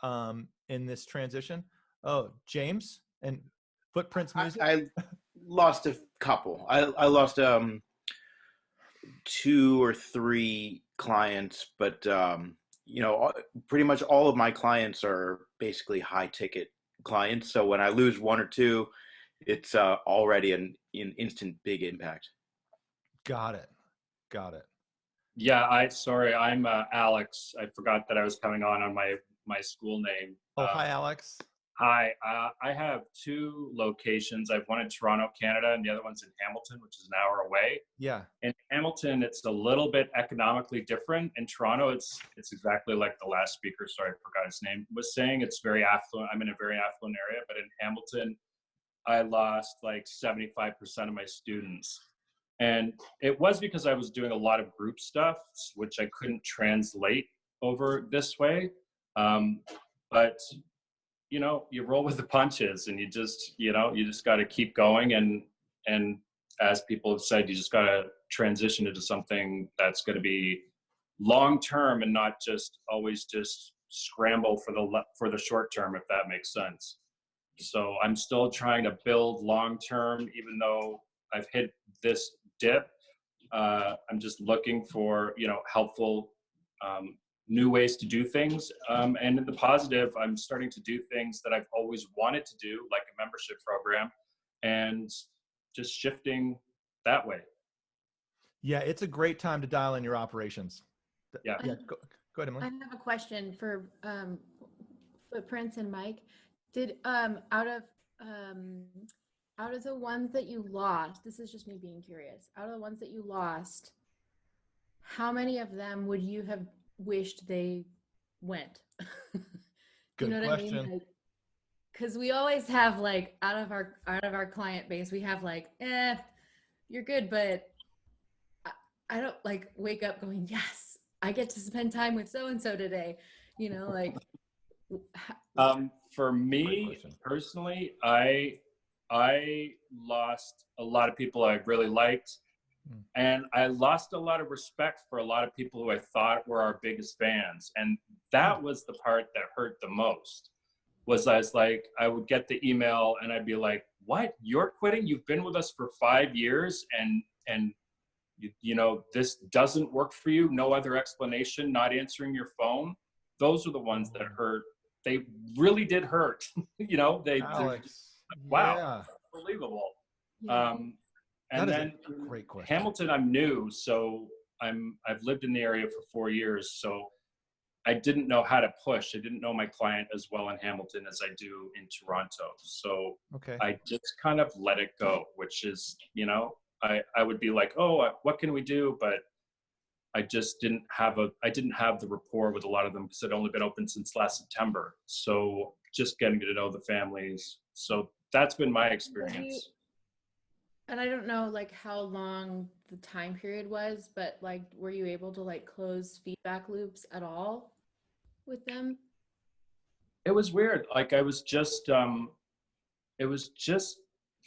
A: in this transition? Oh, James and Footprints Music.
G: I lost a couple. I lost 2 or 3 clients, but pretty much all of my clients are basically high ticket clients. So when I lose 1 or 2, it's already an instant big impact.
A: Got it.
H: Yeah, I'm Alex. I forgot that I was coming on my school name.
A: Oh, hi, Alex.
H: Hi, I have 2 locations. I have one in Toronto, Canada, and the other one's in Hamilton, which is an hour away.
A: Yeah.
H: In Hamilton, it's a little bit economically different. In Toronto, it's exactly like the last speaker, sorry, I forgot his name, was saying. It's very affluent. I'm in a very affluent area, but in Hamilton, I lost like 75% of my students. And it was because I was doing a lot of group stuff, which I couldn't translate over this way. But you roll with the punches, and you just got to keep going. And as people have said, you just got to transition into something that's going to be long-term and not just always just scramble for the short term, if that makes sense. So I'm still trying to build long-term, even though I've hit this dip. I'm just looking for, helpful, new ways to do things. And in the positive, I'm starting to do things that I've always wanted to do, like a membership program, and just shifting that way.
A: Yeah, it's a great time to dial in your operations.
H: Yeah.
A: Go ahead, Emily.
D: I have a question for Footprints and Mike. Did out of the ones that you lost, this is just me being curious, out of the ones that you lost, how many of them would you have wished they went?
A: Good
D: you know
A: question.
D: what I mean? Because we always have like out of our client base, we have like, you're good, but I don't like wake up going, yes, I get to spend time with so and so today. Like.
H: For me personally, I lost a lot of people I really liked, and I lost a lot of respect for a lot of people who I thought were our biggest fans. And that was the part that hurt the most. I would get the email and I'd be like, what, you're quitting? You've been with us for 5 years and this doesn't work for you? No other explanation, not answering your phone? Those are the ones that hurt. They really did hurt.
A: Alex.
H: Wow,
A: Yeah.
H: unbelievable.
D: Yeah.
H: And then
A: great question.
H: Hamilton, I'm new, so I've lived in the area for 4 years, so I didn't know how to push. I didn't know my client as well in Hamilton as I do in Toronto. So
A: Okay.
H: I just kind of let it go, which is, I would be like, oh, what can we do? But I just I didn't have the rapport with a lot of them because I'd only been open since last September. So just getting to know the families. So that's been my experience.
D: And I don't know like how long the time period was, but like, were you able to like close feedback loops at all with them?
H: It was weird. Like it was just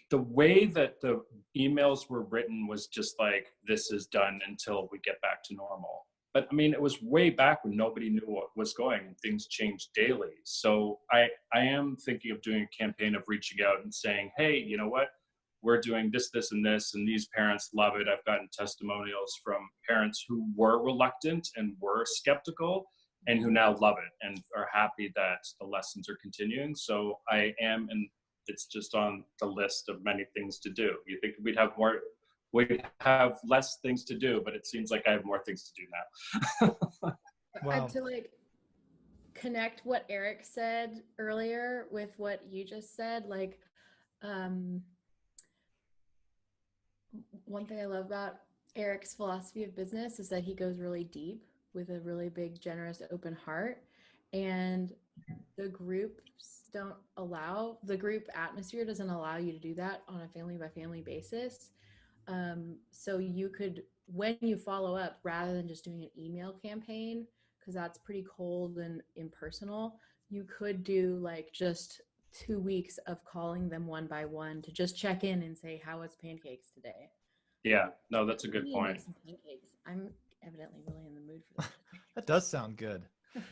H: the way that the emails were written was just like, this is done until we get back to normal. But I mean, it was way back when nobody knew what was going and things changed daily. So I am thinking of doing a campaign of reaching out and saying, hey, you know what? We're doing this, this, and this, and these parents love it. I've gotten testimonials from parents who were reluctant and were skeptical and who now love it and are happy that the lessons are continuing. So I am, and it's just on the list of many things to do. You think we'd have less things to do, but it seems like I have more things to do now.
A: Wow.
D: To like connect what Eric said earlier with what you just said, like, one thing I love about Eric's philosophy of business is that he goes really deep with a really big, generous, open heart. And the group atmosphere doesn't allow you to do that on a family by family basis. So you could, when you follow up, rather than just doing an email campaign, because that's pretty cold and impersonal, you could do like just 2 weeks of calling them one by one to just check in and say, how was pancakes today?
H: Yeah, no, that's a good point.
D: Make some pancakes. I'm evidently really in the mood for that.
A: That does sound good.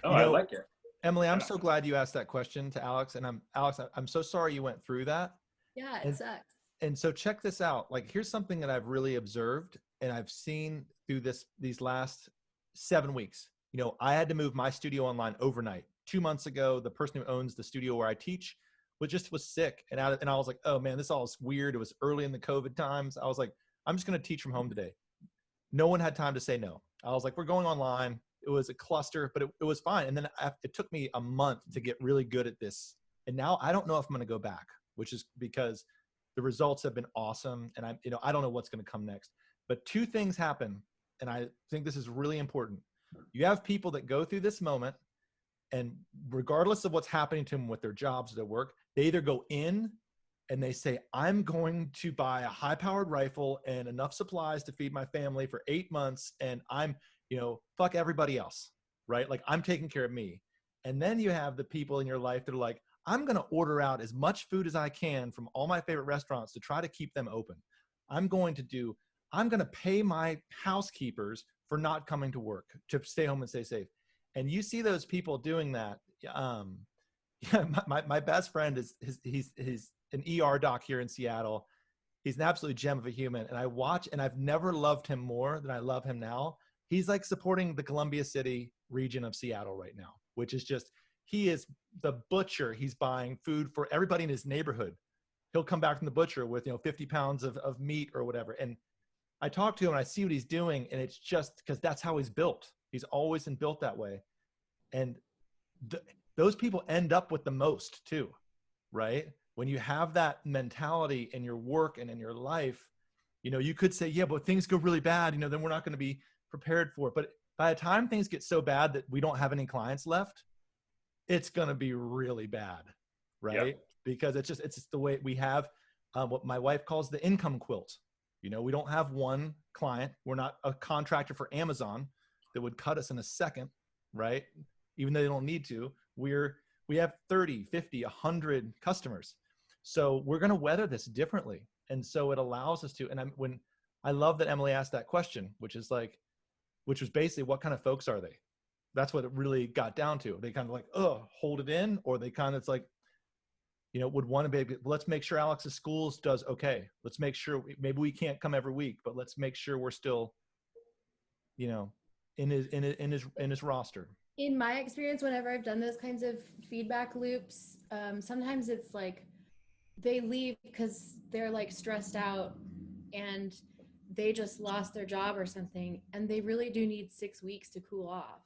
H: Oh, I like it.
A: Emily, I'm so glad you asked that question to Alex. And I'm so sorry you went through that.
D: Yeah, it sucks.
A: And so check this out. Like, here's something that I've really observed and I've seen through these last 7 weeks. I had to move my studio online overnight. 2 months ago, the person who owns the studio where I teach was sick. And I was like, oh man, this all is weird. It was early in the COVID times. I was like, I'm just going to teach from home today. No one had time to say no. I was like, we're going online. It was a cluster, but it was fine. And then it took me a month to get really good at this. And now I don't know if I'm going to go back, which is because the results have been awesome. And I don't know what's going to come next. But 2 things happen. And I think this is really important. You have people that go through this moment, and regardless of what's happening to them with their jobs or their work, they either go in and they say, I'm going to buy a high-powered rifle and enough supplies to feed my family for 8 months, and I'm, fuck everybody else, right? Like, I'm taking care of me. And then you have the people in your life that are like, I'm going to order out as much food as I can from all my favorite restaurants to try to keep them open. I'm going to pay my housekeepers for not coming to work, to stay home and stay safe. And you see those people doing that. My best friend he's an ER doc here in Seattle. He's an absolute gem of a human. And I watch, and I've never loved him more than I love him now. He's like supporting the Columbia City region of Seattle right now, which is just, he is the butcher. He's buying food for everybody in his neighborhood. He'll come back from the butcher with, 50 pounds of meat or whatever. And I talk to him and I see what he's doing. And it's just because that's how he's built. He's always been built that way. And those people end up with the most too, right? When you have that mentality in your work and in your life, you could say, yeah, but things go really bad, then we're not going to be prepared for it. But by the time things get so bad that we don't have any clients left, it's going to be really bad, right? Yep. Because it's just the way we have what my wife calls the income quilt. We don't have one client. We're not a contractor for Amazon that would cut us in a second, right? Even though they don't need to. We have 30, 50, 100 customers. So we're going to weather this differently. And so it allows us to, and I love that Emily asked that question, which was basically, what kind of folks are they? That's what it really got down to. They kind of like, hold it in, or they kind of, it's like, would want to be, let's make sure Alex's schools does okay. Let's make sure, maybe we can't come every week, but let's make sure we're still, in his roster.
D: In my experience, whenever I've done those kinds of feedback loops, sometimes it's like they leave because they're like stressed out and they just lost their job or something, and they really do need 6 weeks to cool off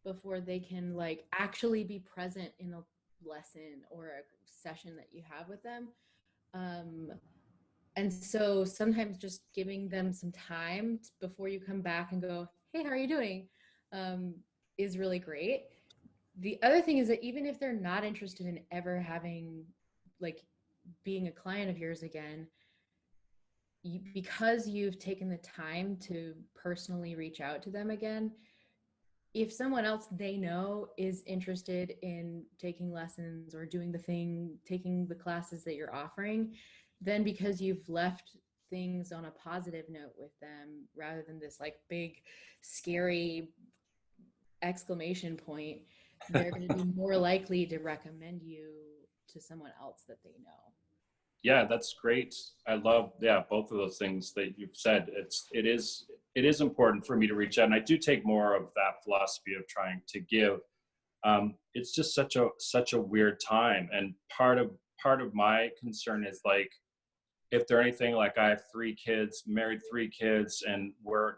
D: before they can like actually be present in a lesson or a session that you have with them. And so sometimes just giving them some time before you come back and go, hey, how are you doing? Is really great. The other thing is that even if they're not interested in ever having, like, being a client of yours again, because you've taken the time to personally reach out to them again, if someone else they know is interested in taking lessons or doing the thing, taking the classes that you're offering, then because you've left things on a positive note with them rather than this like big scary exclamation point, they're going to be more likely to recommend you to someone else that they know.
H: Yeah, that's great. I love, yeah, both of those things that you've said. It is important for me to reach out, and I do take more of that philosophy of trying to give. It's just such a weird time, and part of my concern is, like, if they're anything like, I have 3 kids, married 3 kids, and we're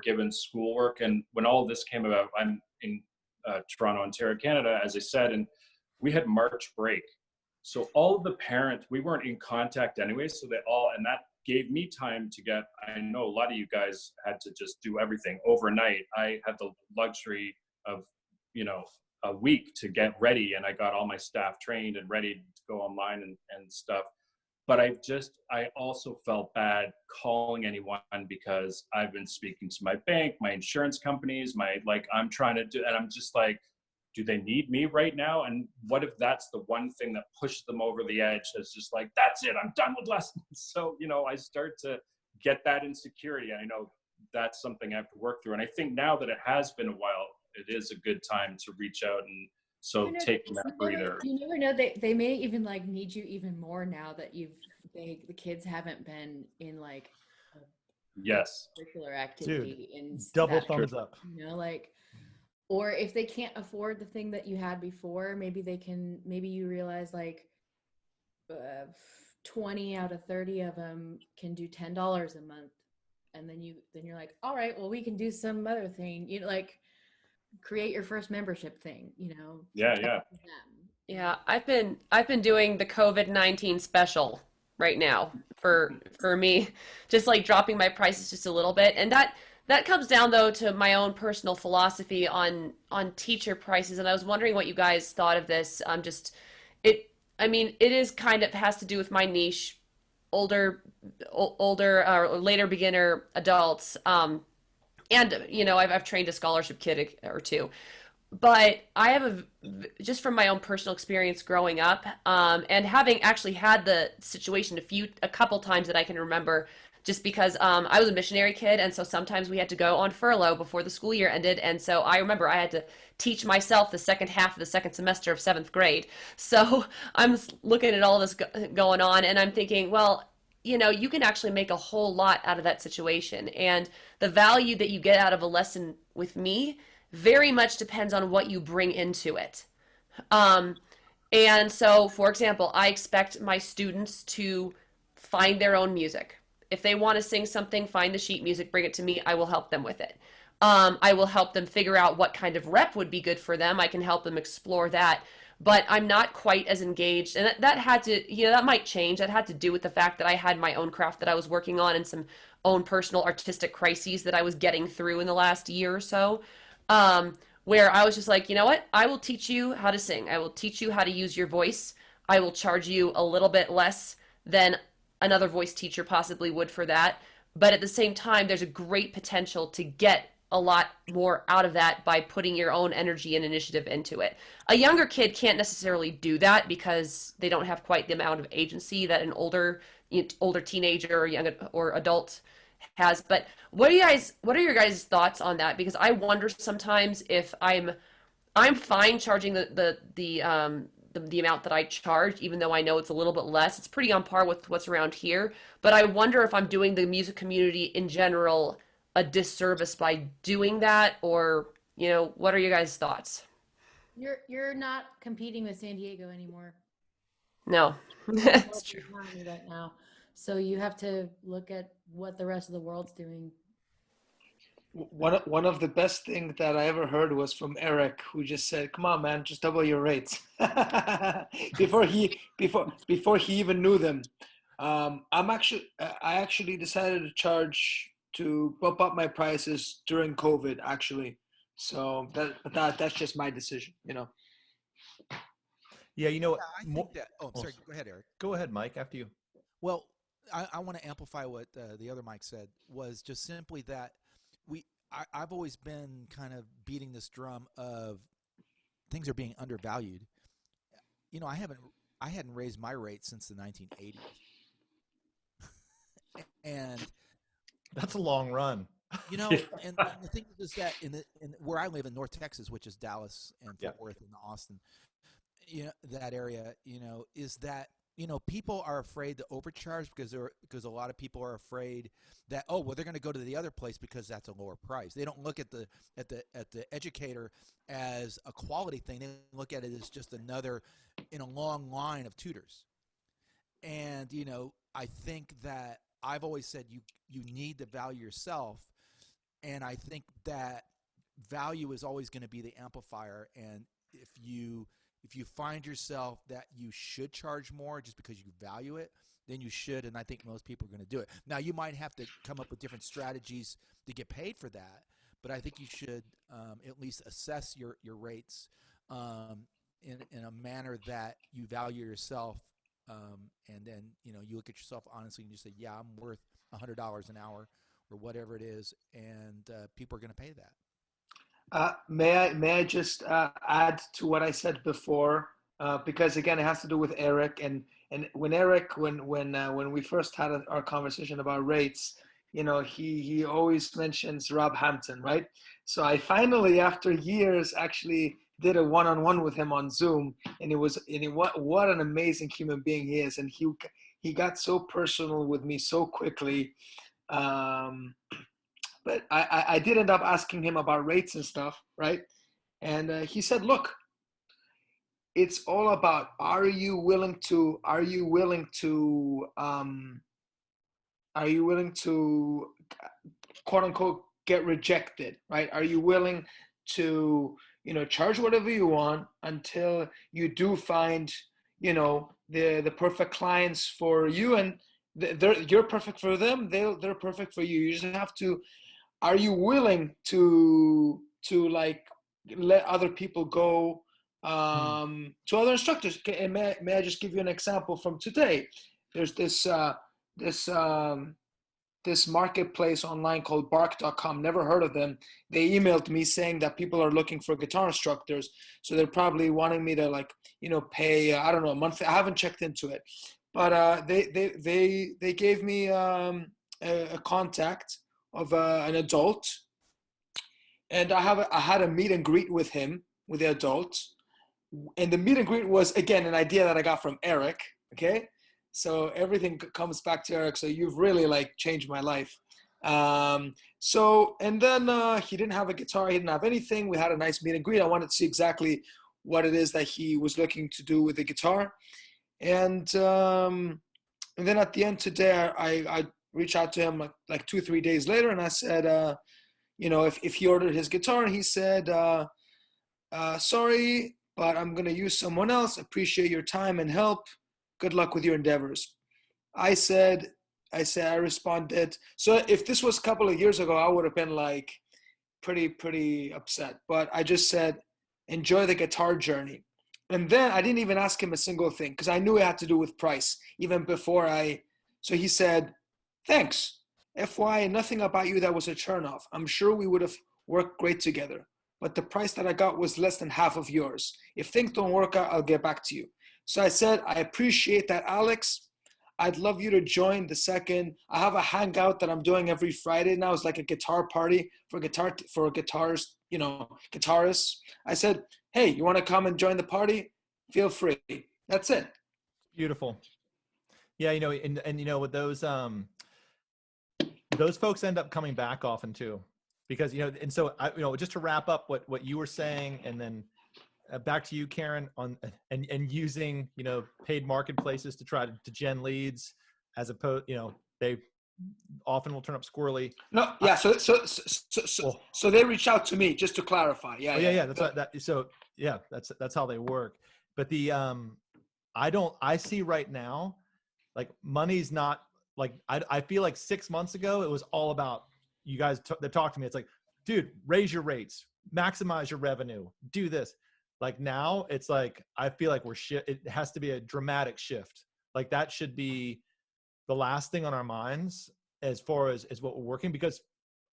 H: given schoolwork. And when all this came about, I'm in Toronto, Ontario, Canada, as I said, and we had March break. So all of the parents, we weren't in contact anyway. So and that gave me time to I know a lot of you guys had to just do everything overnight. I had the luxury of, a week to get ready, and I got all my staff trained and ready to go online and stuff. But I also felt bad calling anyone, because I've been speaking to my bank, my insurance companies, I'm trying to do, and I'm just like, do they need me right now? And what if that's the one thing that pushed them over the edge? It's just like, that's it, I'm done with lessons. So, I start to get that insecurity. I know that's something I have to work through. And I think now that it has been a while, it is a good time to reach out and taking that breather.
D: You never know, they may even like need you even more now that the kids haven't been in like a
H: yes
D: curricular activity.
A: Dude,
D: in
A: double
D: that,
A: thumbs up.
D: Or if they can't afford the thing that you had before, maybe you realize like 20 out of 30 of them can do $10 a month. And then you're like, all right, well, we can do some other thing, like create your first membership thing,
C: Yeah, I've been doing the COVID-19 special right now for me, just like dropping my prices just a little bit. And that comes down though to my own personal philosophy on teacher prices. And I was wondering what you guys thought of this. It is kind of has to do with my niche, older or later beginner adults. And I've trained a scholarship kid or two. But I have just from my own personal experience growing up, and having actually had the situation a couple times that I can remember, just because I was a missionary kid, and so sometimes we had to go on furlough before the school year ended, and so I remember I had to teach myself the second half of the second semester of 7th grade. So I'm looking at all this going on, and I'm thinking, well, you can actually make a whole lot out of that situation, and the value that you get out of a lesson with me very much depends on what you bring into it. And so, for example, I expect my students to find their own music. If they want to sing something, find the sheet music, bring it to me. I will help them with it. I will help them figure out what kind of rep would be good for them. I can help them explore that. But I'm not quite as engaged. And that had to, that might change. That had to do with the fact that I had my own craft that I was working on and some own personal artistic crises that I was getting through in the last year or so. Where I was just like, you know what? I will teach you how to sing. I will teach you how to use your voice. I will charge you a little bit less than another voice teacher possibly would for that. But at the same time, there's a great potential to get a lot more out of that by putting your own energy and initiative into it. A younger kid can't necessarily do that because they don't have quite the amount of agency that an older teenager or young or adult has. But what are your guys' thoughts on that? Because I wonder sometimes if I'm fine charging the amount that I charge, even though I know it's a little bit less. It's pretty on par with what's around here. But I wonder if I'm doing the music community in general a disservice by doing that, or what are your guys' thoughts?
D: You're not competing with San Diego anymore.
C: No, that's true.
D: Right now, so you have to look at what the rest of the world's doing.
B: One of the best things that I ever heard was from Eric, who just said, "Come on, man, just double your rates." before he even knew them. I actually decided to bump up my prices during COVID, actually. So that's just my decision, you know.
A: Yeah, you know,
E: Yeah, I think that. Oh, I'm sorry. Go ahead, Eric.
A: go ahead, Mike. After you.
E: Well, I want to amplify what the other Mike said. Was just simply that I've always been kind of beating this drum of things are being undervalued. You know, I hadn't raised my rate since the 1980s, and
A: That's a long run.
E: you know, and the thing is that in where I live in North Texas, which is Dallas and Fort Worth and Austin, you know, that area, you know, is that, you know, people are afraid to overcharge because a lot of people are afraid that, oh, well, they're going to go to the other place because that's a lower price. They don't look at the educator as a quality thing. They look at it as just another in a long line of tutors. And, you know, I think that I've always said you need to value yourself, and I think that value is always going to be the amplifier. And if you find yourself that you should charge more just because you value it, then you should, and I think most people are going to do it. Now, you might have to come up with different strategies to get paid for that, but I think you should at least assess your rates in a manner that you value yourself, and then, you know, you look at yourself honestly and you say, yeah, I'm worth $100 an hour or whatever it is, and people are going to pay that.
B: May I just add to what I said before, because again it has to do with Eric, and when we first had our conversation about rates, you know, he always mentions Rob Hampton, right? So I finally, after years, actually did a one-on-one with him on Zoom, and what an amazing human being he is, and he got so personal with me so quickly. But I did end up asking him about rates and stuff, right? And he said, "Look, it's all about are you willing to quote unquote get rejected, right? Are you willing to, you know, charge whatever you want until you do find, you know, the perfect clients for you, and you're perfect for them, they're perfect for you. You just have to, are you willing to like let other people go to other instructors? And may I just give you an example from today? There's this marketplace online called bark.com. Never heard of them. They emailed me saying that people are looking for guitar instructors, so they're probably wanting me to, like, you know, pay I don't know, a month. I haven't checked into it, but they gave me a contact of an adult, and I had a meet and greet with him, with the adult, and the meet and greet was again an idea that I got from Eric. Okay, so everything comes back to Eric. So you've really like changed my life. So, and then he didn't have a guitar, he didn't have anything. We had a nice meet and greet. I wanted to see exactly what it is that he was looking to do with the guitar, and then at the end today, I reached out to him like 2-3 days later, and I said, you know, if he ordered his guitar, and he said, sorry, but I'm going to use someone else. Appreciate your time and help. Good luck with your endeavors. I responded. So if this was a couple of years ago, I would have been like pretty upset. But I just said, enjoy the guitar journey. And then I didn't even ask him a single thing because I knew it had to do with price even before so he said, thanks. FYI, nothing about you that was a turnoff. I'm sure we would have worked great together, but the price that I got was less than half of yours. If things don't work out, I'll get back to you. So I said, I appreciate that, Alex. I'd love you to join the second. I have a hangout that I'm doing every Friday now. It's like a guitar party for guitars, you know, guitarists. I said, hey, you want to come and join the party? Feel free. That's it.
A: Beautiful. Yeah, you know, and you know, with those folks end up coming back often too, because, you know, and so I, you know, just to wrap up what you were saying, and then back to you, Karen, on and using, you know, paid marketplaces to try to gen leads, as opposed, you know, they often will turn up squirrely.
B: No, yeah. So they reach out to me, just to clarify. Yeah.
A: Oh, yeah. That's how they work. But I see right now Like money's not like, I feel like 6 months ago, it was all about you guys that talk to me. It's like, dude, raise your rates, maximize your revenue, do this. Like now it's like, I feel like it has to be a dramatic shift. Like that should be the last thing on our minds as far as what we're working, because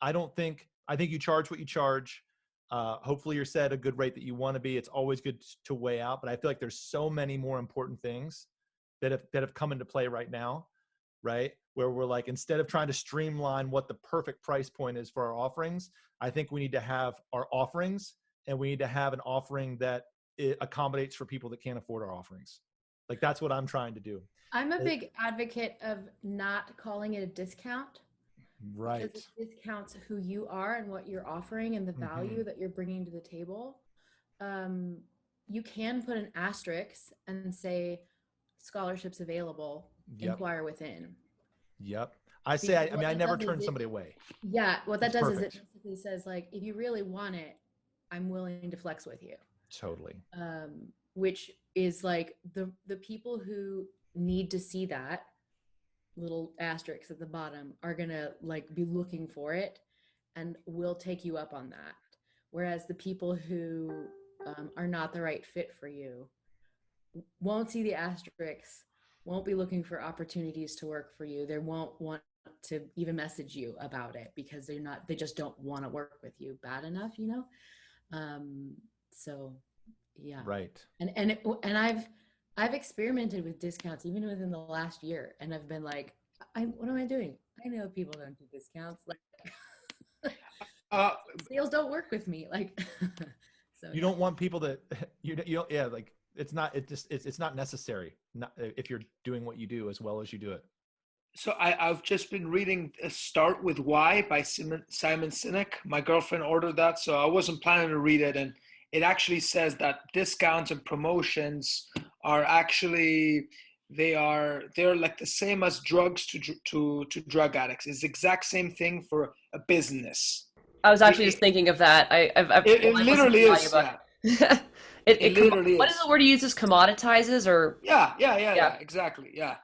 A: I think you charge what you charge. Hopefully you're set a good rate that you want to be. It's always good to weigh out, but I feel like there's so many more important things that have come into play right now, right? Where we're like, instead of trying to streamline what the perfect price point is for our offerings, I think we need to have our offerings, and we need to have an offering that it accommodates for people that can't afford our offerings. Like that's what I'm trying to do.
D: I'm a big advocate of not calling it a discount.
A: Right.
D: Because it discounts who you are and what you're offering and the value that you're bringing to the table. You can put an asterisk and say scholarships available, inquire within.
A: Yep. I never turn somebody away.
D: Yeah. What that does is it basically says like, if you really want it, I'm willing to flex with you.
A: Totally.
D: Which is like the people who need to see that little asterisks at the bottom are gonna like be looking for it and will take you up on that. Whereas the people who are not the right fit for you won't see the asterisks, won't be looking for opportunities to work for you. They won't want to even message you about it because they just don't want to work with you bad enough, you know? So yeah.
A: Right.
D: And I've experimented with discounts even within the last year, and I've been like, what am I doing? I know people don't do discounts. Like, sales don't work with me. Like, so
A: you don't want people that you don't, yeah, like it's not necessary. Not if you're doing what you do as well as you do it.
B: So I've just been reading Start With Why by Simon Sinek. My girlfriend ordered that, so I wasn't planning to read it, and it actually says that discounts and promotions are actually they're like the same as drugs to drug addicts. It's the exact same thing for a business.
C: I was actually just thinking of that.
B: It literally is. Yeah.
C: It
B: literally
C: what is the word you use? Commoditizes or?
B: Yeah, exactly. Yeah.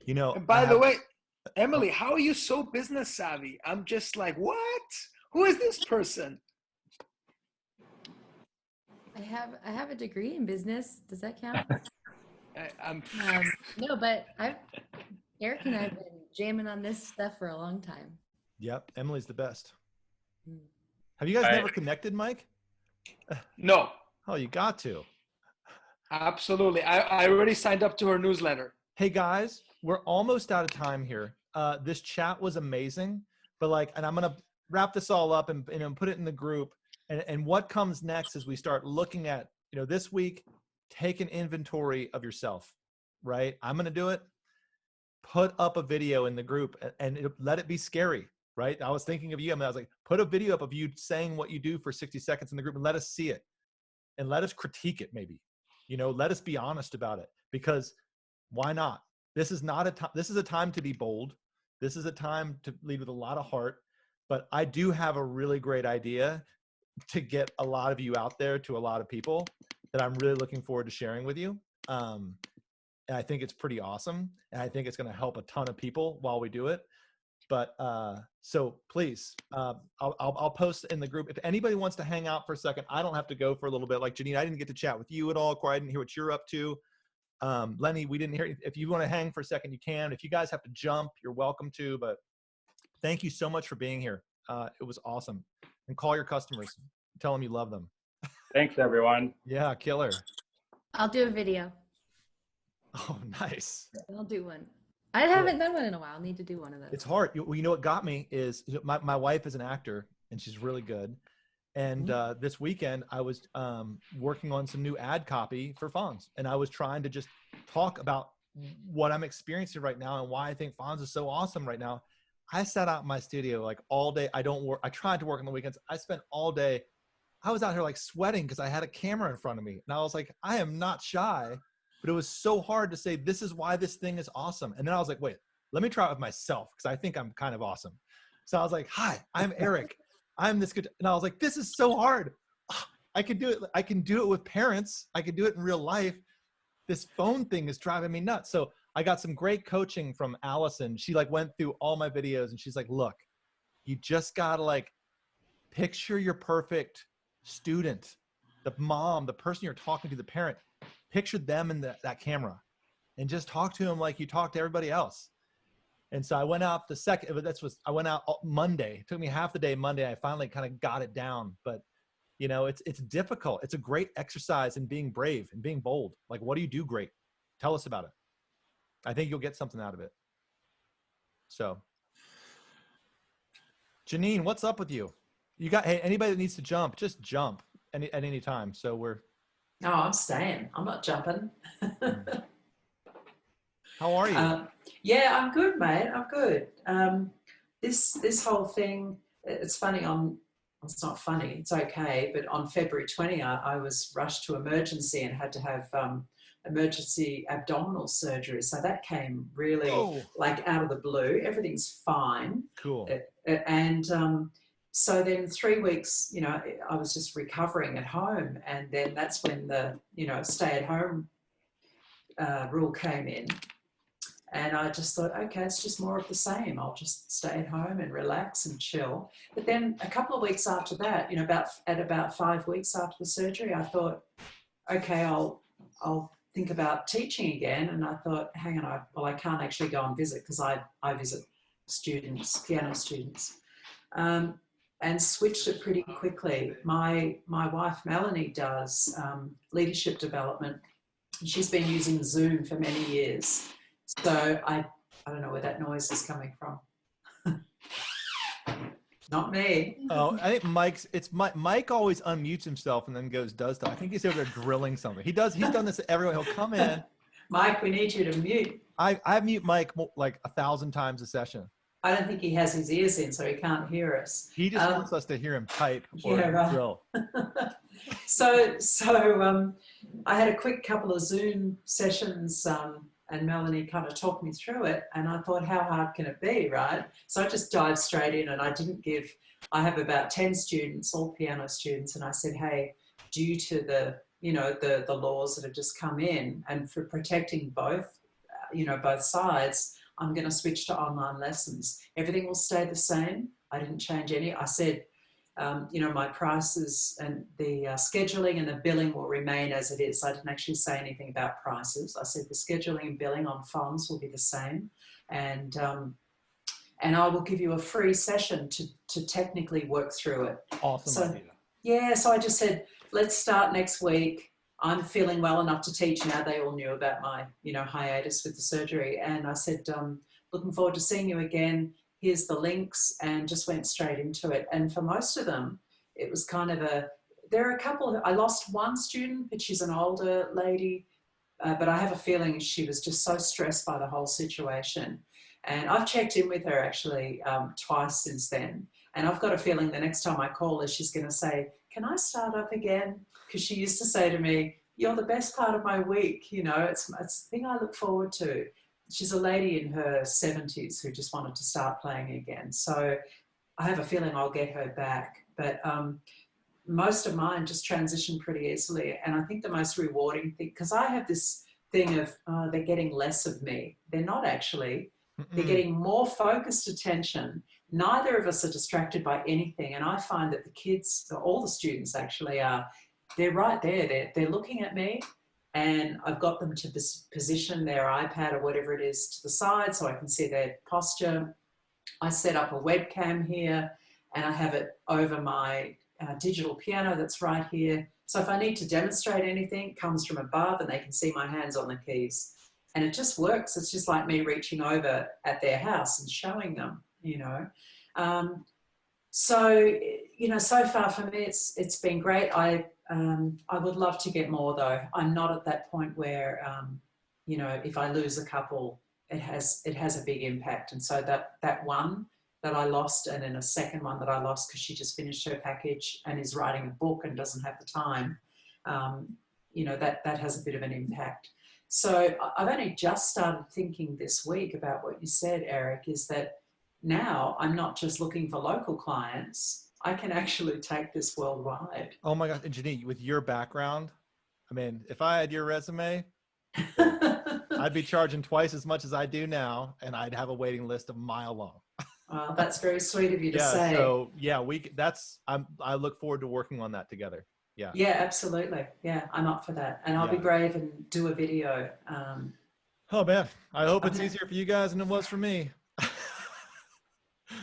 A: You know.
B: And by the way, Emily, how are you so business savvy? I'm just like, what? Who is this person?
D: I have a degree in business. Does that count?
B: I'm
D: no, but Eric and I have been jamming on this stuff for a long time.
A: Yep, Emily's the best. Have you guys never connected, Mike?
B: No.
A: Oh, you got to.
B: Absolutely. I already signed up to her newsletter.
A: Hey guys, we're almost out of time here. This chat was amazing, but and I'm gonna wrap this all up and put it in the group. And what comes next is we start looking at, this week, take an inventory of yourself, right? I'm going to do it. Put up a video in the group and let it be scary, right? I was thinking of you. I was like, put a video up of you saying what you do for 60 seconds in the group and let us see it and let us critique it. Maybe, let us be honest about it, because why not? This is not a time. This is a time to be bold. This is a time to lead with a lot of heart, but I do have a really great idea to get a lot of you out there to a lot of people that I'm really looking forward to sharing with you. And I think it's pretty awesome. And I think it's going to help a ton of people while we do it. But so please, I'll post in the group. If anybody wants to hang out for a second, I don't have to go for a little bit. Like Janine, I didn't get to chat with you at all. Corey, I didn't hear what you're up to. Lenny, we didn't hear. If you want to hang for a second, you can. If you guys have to jump, you're welcome to. But thank you so much for being here. It was awesome. And call your customers. Tell them you love them.
H: Thanks, everyone.
A: Yeah, killer.
D: I'll do a video.
A: Oh, nice.
D: I'll do one. I haven't done one in a while. I'll need to do one of those.
A: It's hard. You know what got me is my wife is an actor and she's really good. And this weekend I was working on some new ad copy for Fons. And I was trying to just talk about what I'm experiencing right now and why I think Fons is so awesome right now. I sat out in my studio like all day. I don't work. I tried to work on the weekends. I spent all day. I was out here like sweating because I had a camera in front of me. And I was like, I am not shy, but it was so hard to say, this is why this thing is awesome. And then I was like, wait, let me try it with myself because I think I'm kind of awesome. So I was like, hi, I'm Eric. I'm this good. And I was like, this is so hard. I can do it. I can do it with parents. I can do it in real life. This phone thing is driving me nuts. So I got some great coaching from Allison. She like went through all my videos and she's like, look, you just gotta like picture your perfect student, the mom, the person you're talking to, the parent, picture them in that camera and just talk to them like you talk to everybody else. And so I went out I went out Monday. It took me half the day Monday. I finally kind of got it down, but you know, it's difficult. It's a great exercise in being brave and being bold. Like, what do you do great? Tell us about it. I think you'll get something out of it. So Janine, what's up with you? You got, hey, anybody that needs to jump, just jump at any time. So
I: No, I'm staying. I'm not jumping.
A: How are you?
I: Yeah, I'm good, mate. I'm good. This whole thing, it's funny. It's not funny. It's okay. But on February 20, I was rushed to emergency and had to have emergency abdominal surgery. So that came really like out of the blue. Everything's fine.
A: Cool.
I: And so then 3 weeks, you know, I was just recovering at home, and then that's when the, you know, stay-at-home rule came in. And I just thought, okay, it's just more of the same. I'll just stay at home and relax and chill. But then a couple of weeks after that, you know, about 5 weeks after the surgery, I thought, okay, I'll think about teaching again. And I thought, hang on, I can't actually go and visit because I visit students, piano students, and switched it pretty quickly. My wife, Melanie, does leadership development. She's been using Zoom for many years. So I don't know where that noise is coming from. Not me.
A: Oh, I think Mike always unmutes himself and then does stuff. I think he's over there drilling something. He's done this everywhere. He'll come in.
I: Mike, we need you to mute.
A: I mute Mike like 1,000 times a session.
I: I don't think he has his ears in, so he can't hear us.
A: He just wants us to hear him type or drill.
I: So I had a quick couple of Zoom sessions, and Melanie kind of talked me through it, and I thought, how hard can it be, right? So I just dived straight in, and I have about 10 students, all piano students, and I said, hey, due to the, you know, the laws that have just come in, and for protecting both, you know, both sides, I'm going to switch to online lessons. Everything will stay the same. I didn't change any. I said, you know, my prices and the scheduling and the billing will remain as it is. I didn't actually say anything about prices. I said the scheduling and billing on Fons will be the same. And I will give you a free session to technically work through it.
A: Awesome idea.
I: Yeah, so I just said, let's start next week. I'm feeling well enough to teach now. They all knew about my, you know, hiatus with the surgery. And I said, looking forward to seeing you again. Here's the links, and just went straight into it. And for most of them, it was kind of there are a couple I lost one student, but she's an older lady. But I have a feeling she was just so stressed by the whole situation. And I've checked in with her actually twice since then. And I've got a feeling the next time I call her, she's going to say, can I start up again? Because she used to say to me, you're the best part of my week. You know, it's the thing I look forward to. She's a lady in her 70s who just wanted to start playing again. So I have a feeling I'll get her back. But most of mine just transition pretty easily. And I think the most rewarding thing, because I have this thing of they're getting less of me. They're not actually. They're getting more focused attention. Neither of us are distracted by anything. And I find that the kids, all the students actually are, they're right there. They're looking at me, and I've got them to position their iPad or whatever it is to the side so I can see their posture. I set up a webcam here, and I have it over my digital piano that's right here. So if I need to demonstrate anything, it comes from above and they can see my hands on the keys. And it just works. It's just like me reaching over at their house and showing them, you know. So, you know, so far for me, it's been great. I would love to get more though. I'm not at that point where, you know, if I lose a couple, it has a big impact. And so that one that I lost, and then a second one that I lost because she just finished her package and is writing a book and doesn't have the time, you know, that has a bit of an impact. So I've only just started thinking this week about what you said, Eric, is that now I'm not just looking for local clients. I can actually take this worldwide.
A: Oh my God. And Janine, with your background, I mean, if I had your resume, I I'd be charging twice as much as I do now, and I'd have a waiting list a mile long.
I: That's very sweet of you to
A: Yeah.
I: say.
A: So yeah, I look forward to working on that together. Yeah.
I: Yeah, absolutely. Yeah, I'm up for that. And I'll be
A: Yeah.
I: brave and do a video.
A: Oh man, I hope it's easier for you guys than it was for me.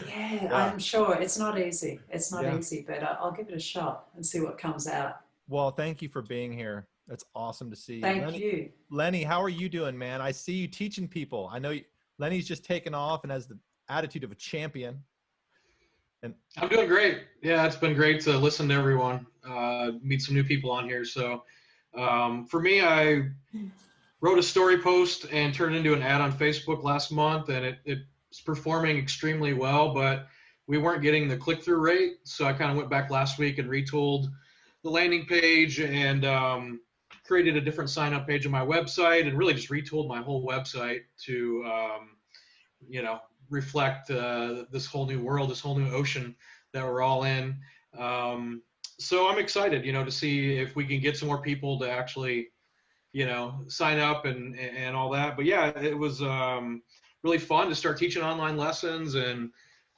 I: Yeah,
A: Yeah.
I: I'm sure. It's not easy. It's not
A: Yeah.
I: easy, but I'll give it a shot and see what comes out.
A: Well, thank you for being here. It's awesome to see you.
I: Thank you.
A: Lenny, how are you doing, man? I see you teaching people. I know Lenny's just taken off and has the attitude of a champion. And
J: I'm doing great. Yeah, it's been great to listen to everyone, meet some new people on here. So for me, I wrote a story post and turned it into an ad on Facebook last month, and it's performing extremely well, but we weren't getting the click-through rate. So I kind of went back last week and retooled the landing page and created a different sign-up page on my website, and really just retooled my whole website to, reflect this whole new world, this whole new ocean that we're all in. So I'm excited, to see if we can get some more people to actually, sign up and all that. But yeah, it was really fun to start teaching online lessons, and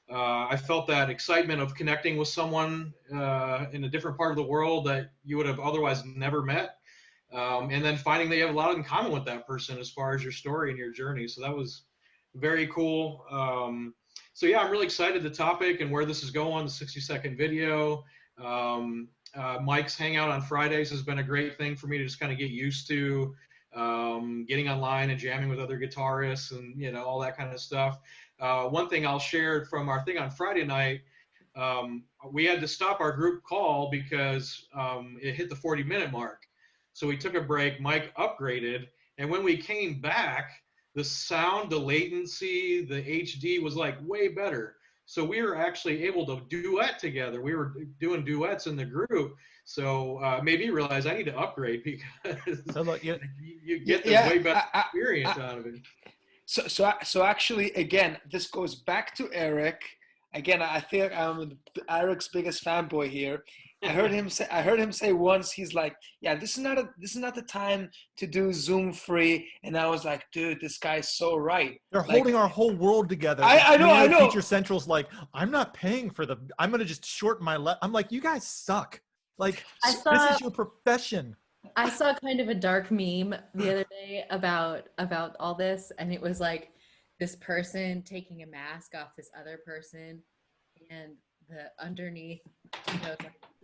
J: I felt that excitement of connecting with someone in a different part of the world that you would have otherwise never met. And then finding that you have a lot in common with that person as far as your story and your journey. So that was very cool. So yeah, I'm really excited the topic and where this is going, the 60-second video. Mike's Hangout on Fridays has been a great thing for me to just kind of get used to, getting online and jamming with other guitarists and, all that kind of stuff. One thing I'll share from our thing on Friday night, we had to stop our group call because it hit the 40-minute mark. So we took a break, Mike upgraded, and when we came back, the sound, the latency, the HD was like way better. So we were actually able to duet together. We were doing duets in the group. So made me realize I need to upgrade because you get the way better experience out of it.
B: So actually, again, this goes back to Eric. Again, I think I'm Eric's biggest fanboy here. I heard him say once, he's like, "Yeah, this is not the time to do Zoom free." And I was like, "Dude, this guy's so right."
A: They're holding our whole world together.
B: I know.
A: Teacher Central's like, I'm not paying for I'm going to just shorten my I'm like, you guys suck. Like, this is your profession.
D: I saw kind of a dark meme the other day about all this, and it was like this person taking a mask off this other person, and the underneath,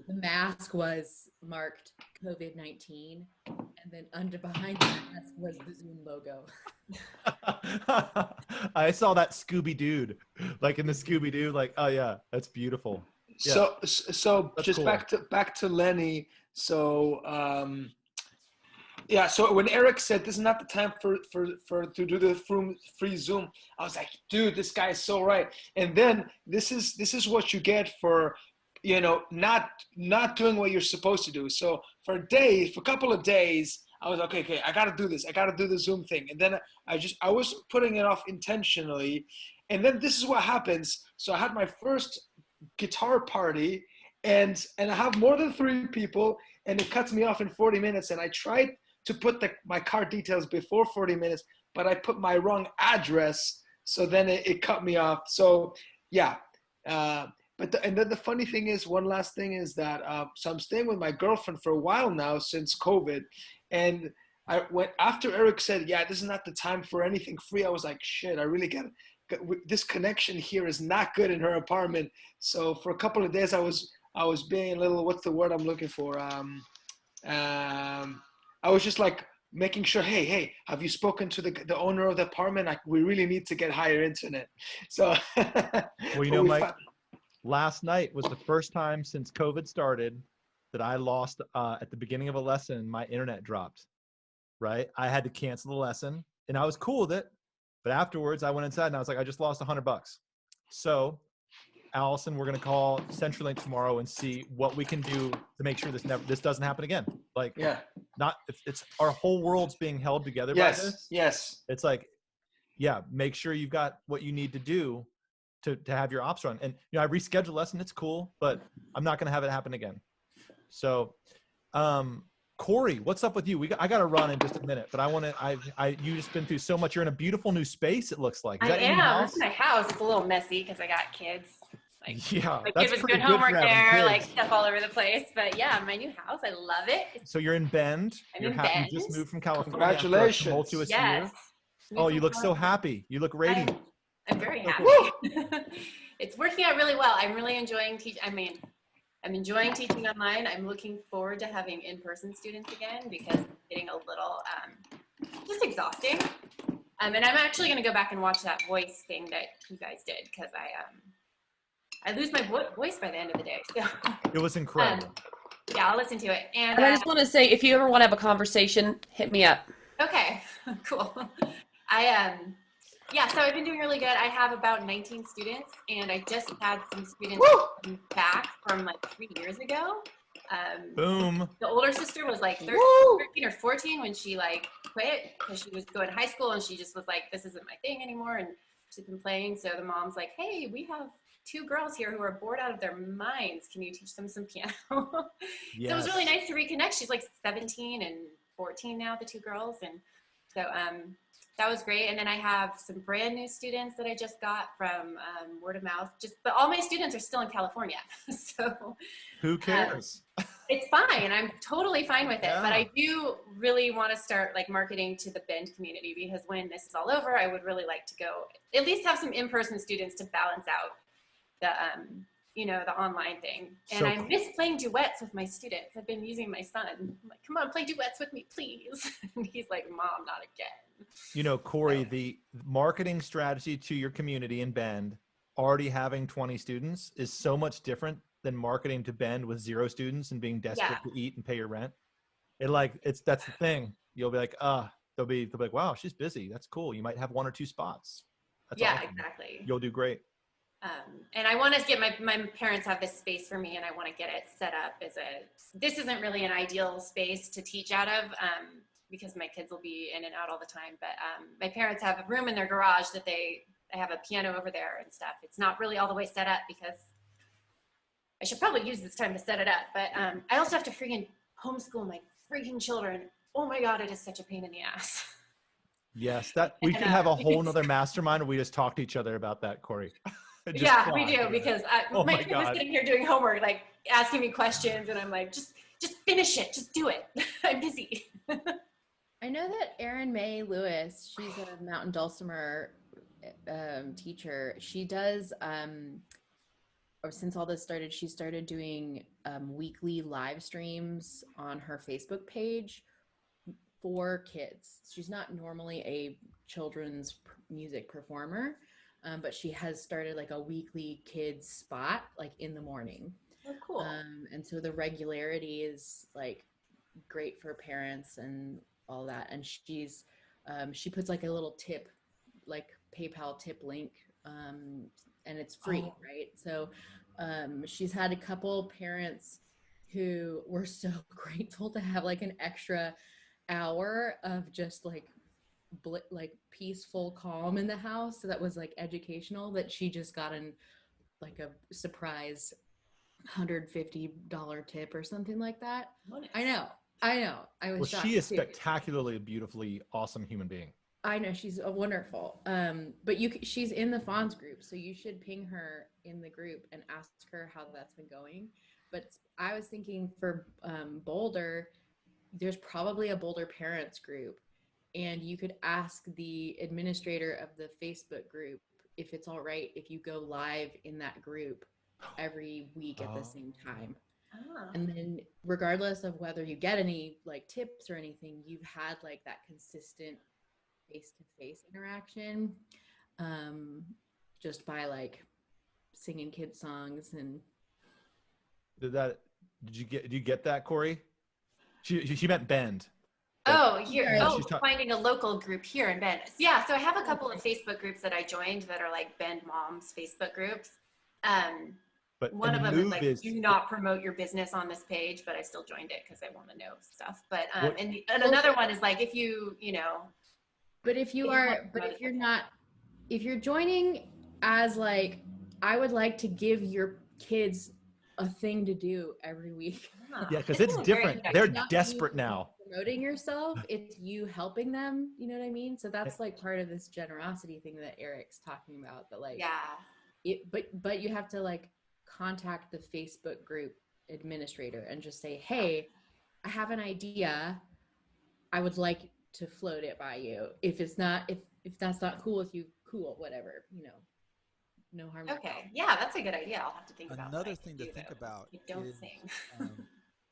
D: the mask was marked COVID-19, and then behind the mask was the Zoom logo.
A: I saw that Scooby-Doo, like in the Scooby-Doo, like, oh yeah, that's beautiful. Yeah.
B: So
A: that's
B: just
A: cool.
B: back to Lenny. So so when Eric said this is not the time to do the free Zoom, I was like, dude, this guy is so right. And then this is what you get for not doing what you're supposed to do. So for a couple of days, I was okay, I gotta do this. I gotta do the Zoom thing. And then I was putting it off intentionally. And then this is what happens. So I had my first guitar party, and I have more than 3 people, and it cuts me off in 40 minutes. And I tried to put my card details before 40 minutes, but I put my wrong address. So then it cut me off. So yeah. And then the funny thing is, one last thing is that, so I'm staying with my girlfriend for a while now since COVID. And after Eric said, yeah, this is not the time for anything free, I was like, shit, I really this connection here is not good in her apartment. So for a couple of days, I was being a little, what's the word I'm looking for? I was just like making sure, hey, have you spoken to the owner of the apartment? We really need to get higher internet. So,
A: well, Mike, last night was the first time since COVID started that I lost at the beginning of a lesson, my internet dropped, right? I had to cancel the lesson and I was cool with it. But afterwards I went inside and I was like, I just lost $100. So Allison, we're going to call CenturyLink tomorrow and see what we can do to make sure this doesn't happen again. Like, yeah, it's our whole world's being held together by this.
B: Yes.
A: It's like, yeah, make sure you've got what you need to do to have your ops run. And, I rescheduled lesson. It's cool, but I'm not going to have it happen again. So, Corey, what's up with you? I got to run in just a minute, but you just been through so much. You're in a beautiful new space. It looks like. Is that your new house?
K: This is my house. It's a little messy because I got kids.
A: Yeah,
K: my
A: that's
K: kid was
A: pretty
K: doing
A: good for
K: homework
A: having
K: there,
A: kids.
K: like stuff all over the place. But yeah, my new house, I love it.
A: So you're in Bend.
K: I'm in Bend.
A: You just moved from California.
B: Congratulations.
A: After a tumultuous
K: Yes.
A: year. Oh, you look so happy. You look radiant.
K: I'm very happy. It's working out really well. I'm really enjoying teaching. I'm enjoying teaching online. I'm looking forward to having in-person students again because it's getting a little just exhausting. And I'm actually going to go back and watch that voice thing that you guys did because I lose my voice by the end of the day. So
A: it was incredible.
K: Yeah, I'll listen to it. And
C: I just want to say, if you ever want to have a conversation, hit me up.
K: Okay, cool. Yeah, so I've been doing really good. I have about 19 students, and I just had some students come back from like 3 years ago.
A: Boom.
K: The older sister was like 13 or 14 when she like quit because she was going to high school and she just was like, this isn't my thing anymore. And she's been playing. So the mom's like, hey, we have 2 girls here who are bored out of their minds. Can you teach them some piano?
A: Yes.
K: So it was really nice to reconnect. She's like 17 and 14 now, the 2 girls. And so that was great. And then I have some brand new students that I just got from word of mouth. But all my students are still in California. So
A: who cares?
K: It's fine. I'm totally fine with it.
A: Yeah.
K: But I do really want to start like marketing to the Bend community because when this is all over, I would really like to go at least have some in-person students to balance out the the online thing. And I miss playing duets with my students. I've been using my son. I'm like, come on, play duets with me, please. And he's like, Mom, not again.
A: Corey, the marketing strategy to your community in Bend, already having 20 students is so much different than marketing to Bend with 0 students and being desperate to eat and pay your rent. That's the thing. You'll be like, they'll be like, wow, she's busy. That's cool. You might have 1 or 2 spots. That's awesome.
K: Exactly.
A: You'll do great.
K: And I want to get my parents have this space for me, and I want to get it set up this isn't really an ideal space to teach out of, because my kids will be in and out all the time. But my parents have a room in their garage that I have a piano over there and stuff. It's not really all the way set up because I should probably use this time to set it up. But I also have to freaking homeschool my freaking children. Oh my God, it is such a pain in the ass.
A: Yes, we can have a whole nother mastermind and we just talk to each other about that, Corey.
K: Yeah, we do, because my kid was sitting here doing homework, like asking me questions, and I'm like, just finish it, just do it. I'm busy.
D: I know that Erin May Lewis, she's a Mountain Dulcimer teacher. She does, or since all this started, she started doing weekly live streams on her Facebook page for kids. She's not normally a children's music performer, but she has started like a weekly kids spot like in the morning.
K: Oh, cool.
D: And so the regularity is like great for parents and all that. And she puts like a little tip, like PayPal tip link, and it's free, right? So she's had a couple parents who were so grateful to have like an extra hour of just like peaceful calm in the house. So that was like educational, that she just got like a surprise $150 tip or something like that. Nice. I know. I was shocked.
A: She is spectacularly, beautifully awesome human being.
D: I know, she's wonderful. But she's in the Fons group, so you should ping her in the group and ask her how that's been going. But I was thinking for Boulder, there's probably a Boulder parents group, and you could ask the administrator of the Facebook group if it's all right if you go live in that group every week at the same time. And then regardless of whether you get any like tips or anything, you've had like that consistent face-to-face interaction, just by like singing kids songs. And
A: did you get that, Corey? She meant Bend.
K: Finding a local group here in Bend. Yeah, so I have a couple of Facebook groups that I joined that are like Bend moms Facebook groups.
A: But
K: one of them is like, do not promote your business on this page, but I still joined it because I want to know stuff. But and another one is like, if you're joining as like, I would like to give your kids
D: a thing to do every week.
A: Yeah, because
K: This
A: it's
K: is a very
A: different.
K: good
A: They're
K: idea.
D: Not
A: desperate
D: you
A: now.
D: promoting yourself, it's you helping them. You know what I mean? So that's like part of this generosity thing that Eric's talking about. That like,
K: Yeah.
D: but you have to like contact the Facebook group administrator and just say, hey, I have an idea. I would like to float it by you. If it's not, if that's not cool with you, cool, whatever, you know, no harm. no foul.
K: Okay. Yeah, that's a good idea. I'll have to think about
E: Another
K: what I
E: thing
K: can
E: to
K: do,
E: think
K: though.
E: about
K: Like, don't
E: is
K: sing.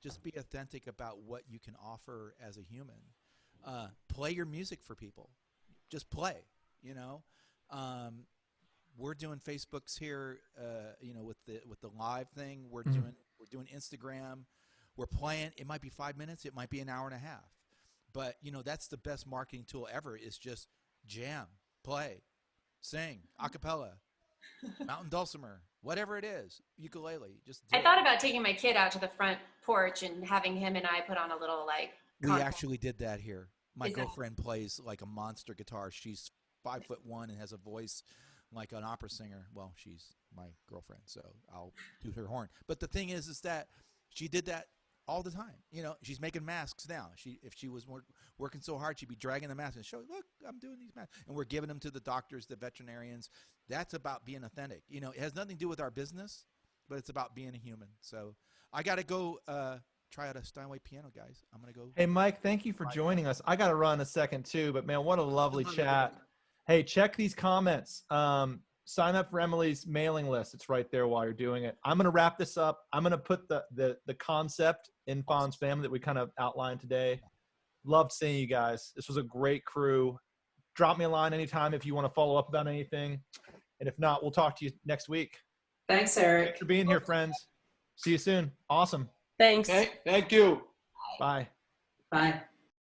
E: just be authentic about what you can offer as a human. Play your music for people. Just play. You know, we're doing Facebooks here. You know, with the live thing, we're doing Instagram. We're playing. It might be 5 minutes. It might be an hour and a half. But you know, that's the best marketing tool ever. Is just jam, play, sing, a cappella, mountain dulcimer, whatever it is, ukulele. Just do
K: I
E: it.
K: thought about taking my kid out to the front porch and having him and I put on a little like.
E: We
K: concert.
E: actually did that here. My
K: Is that-
E: girlfriend plays like a monster guitar. She's 5'1" and has a voice like an opera singer. Well, she's my girlfriend, so I'll toot her horn. But the thing is that she did that all the time. You know, she's making masks now. If she was working so hard, she'd be dragging the mask and show, look, I'm doing these masks, and we're giving them to the doctors, the veterinarians. That's about being authentic. You know, it has nothing to do with our business, but it's about being a human. So I got to go try out a Steinway piano, guys. I'm gonna go.
A: Hey, Mike, thank you for joining us. I got to run a second too, but man, what a lovely chat. Hey, check these comments. Sign up for Emily's mailing list. It's right there while you're doing it. I'm going to wrap this up. I'm going to put the concept in Fons family that we kind of outlined today. Loved seeing you guys. This was a great crew. Drop me a line anytime if you want to follow up about anything. And if not, we'll talk to you next week.
I: Thanks, Eric.
A: Thanks for being here, friends. See you soon. Awesome.
C: Thanks.
B: Okay, thank you.
A: Bye.
I: Bye.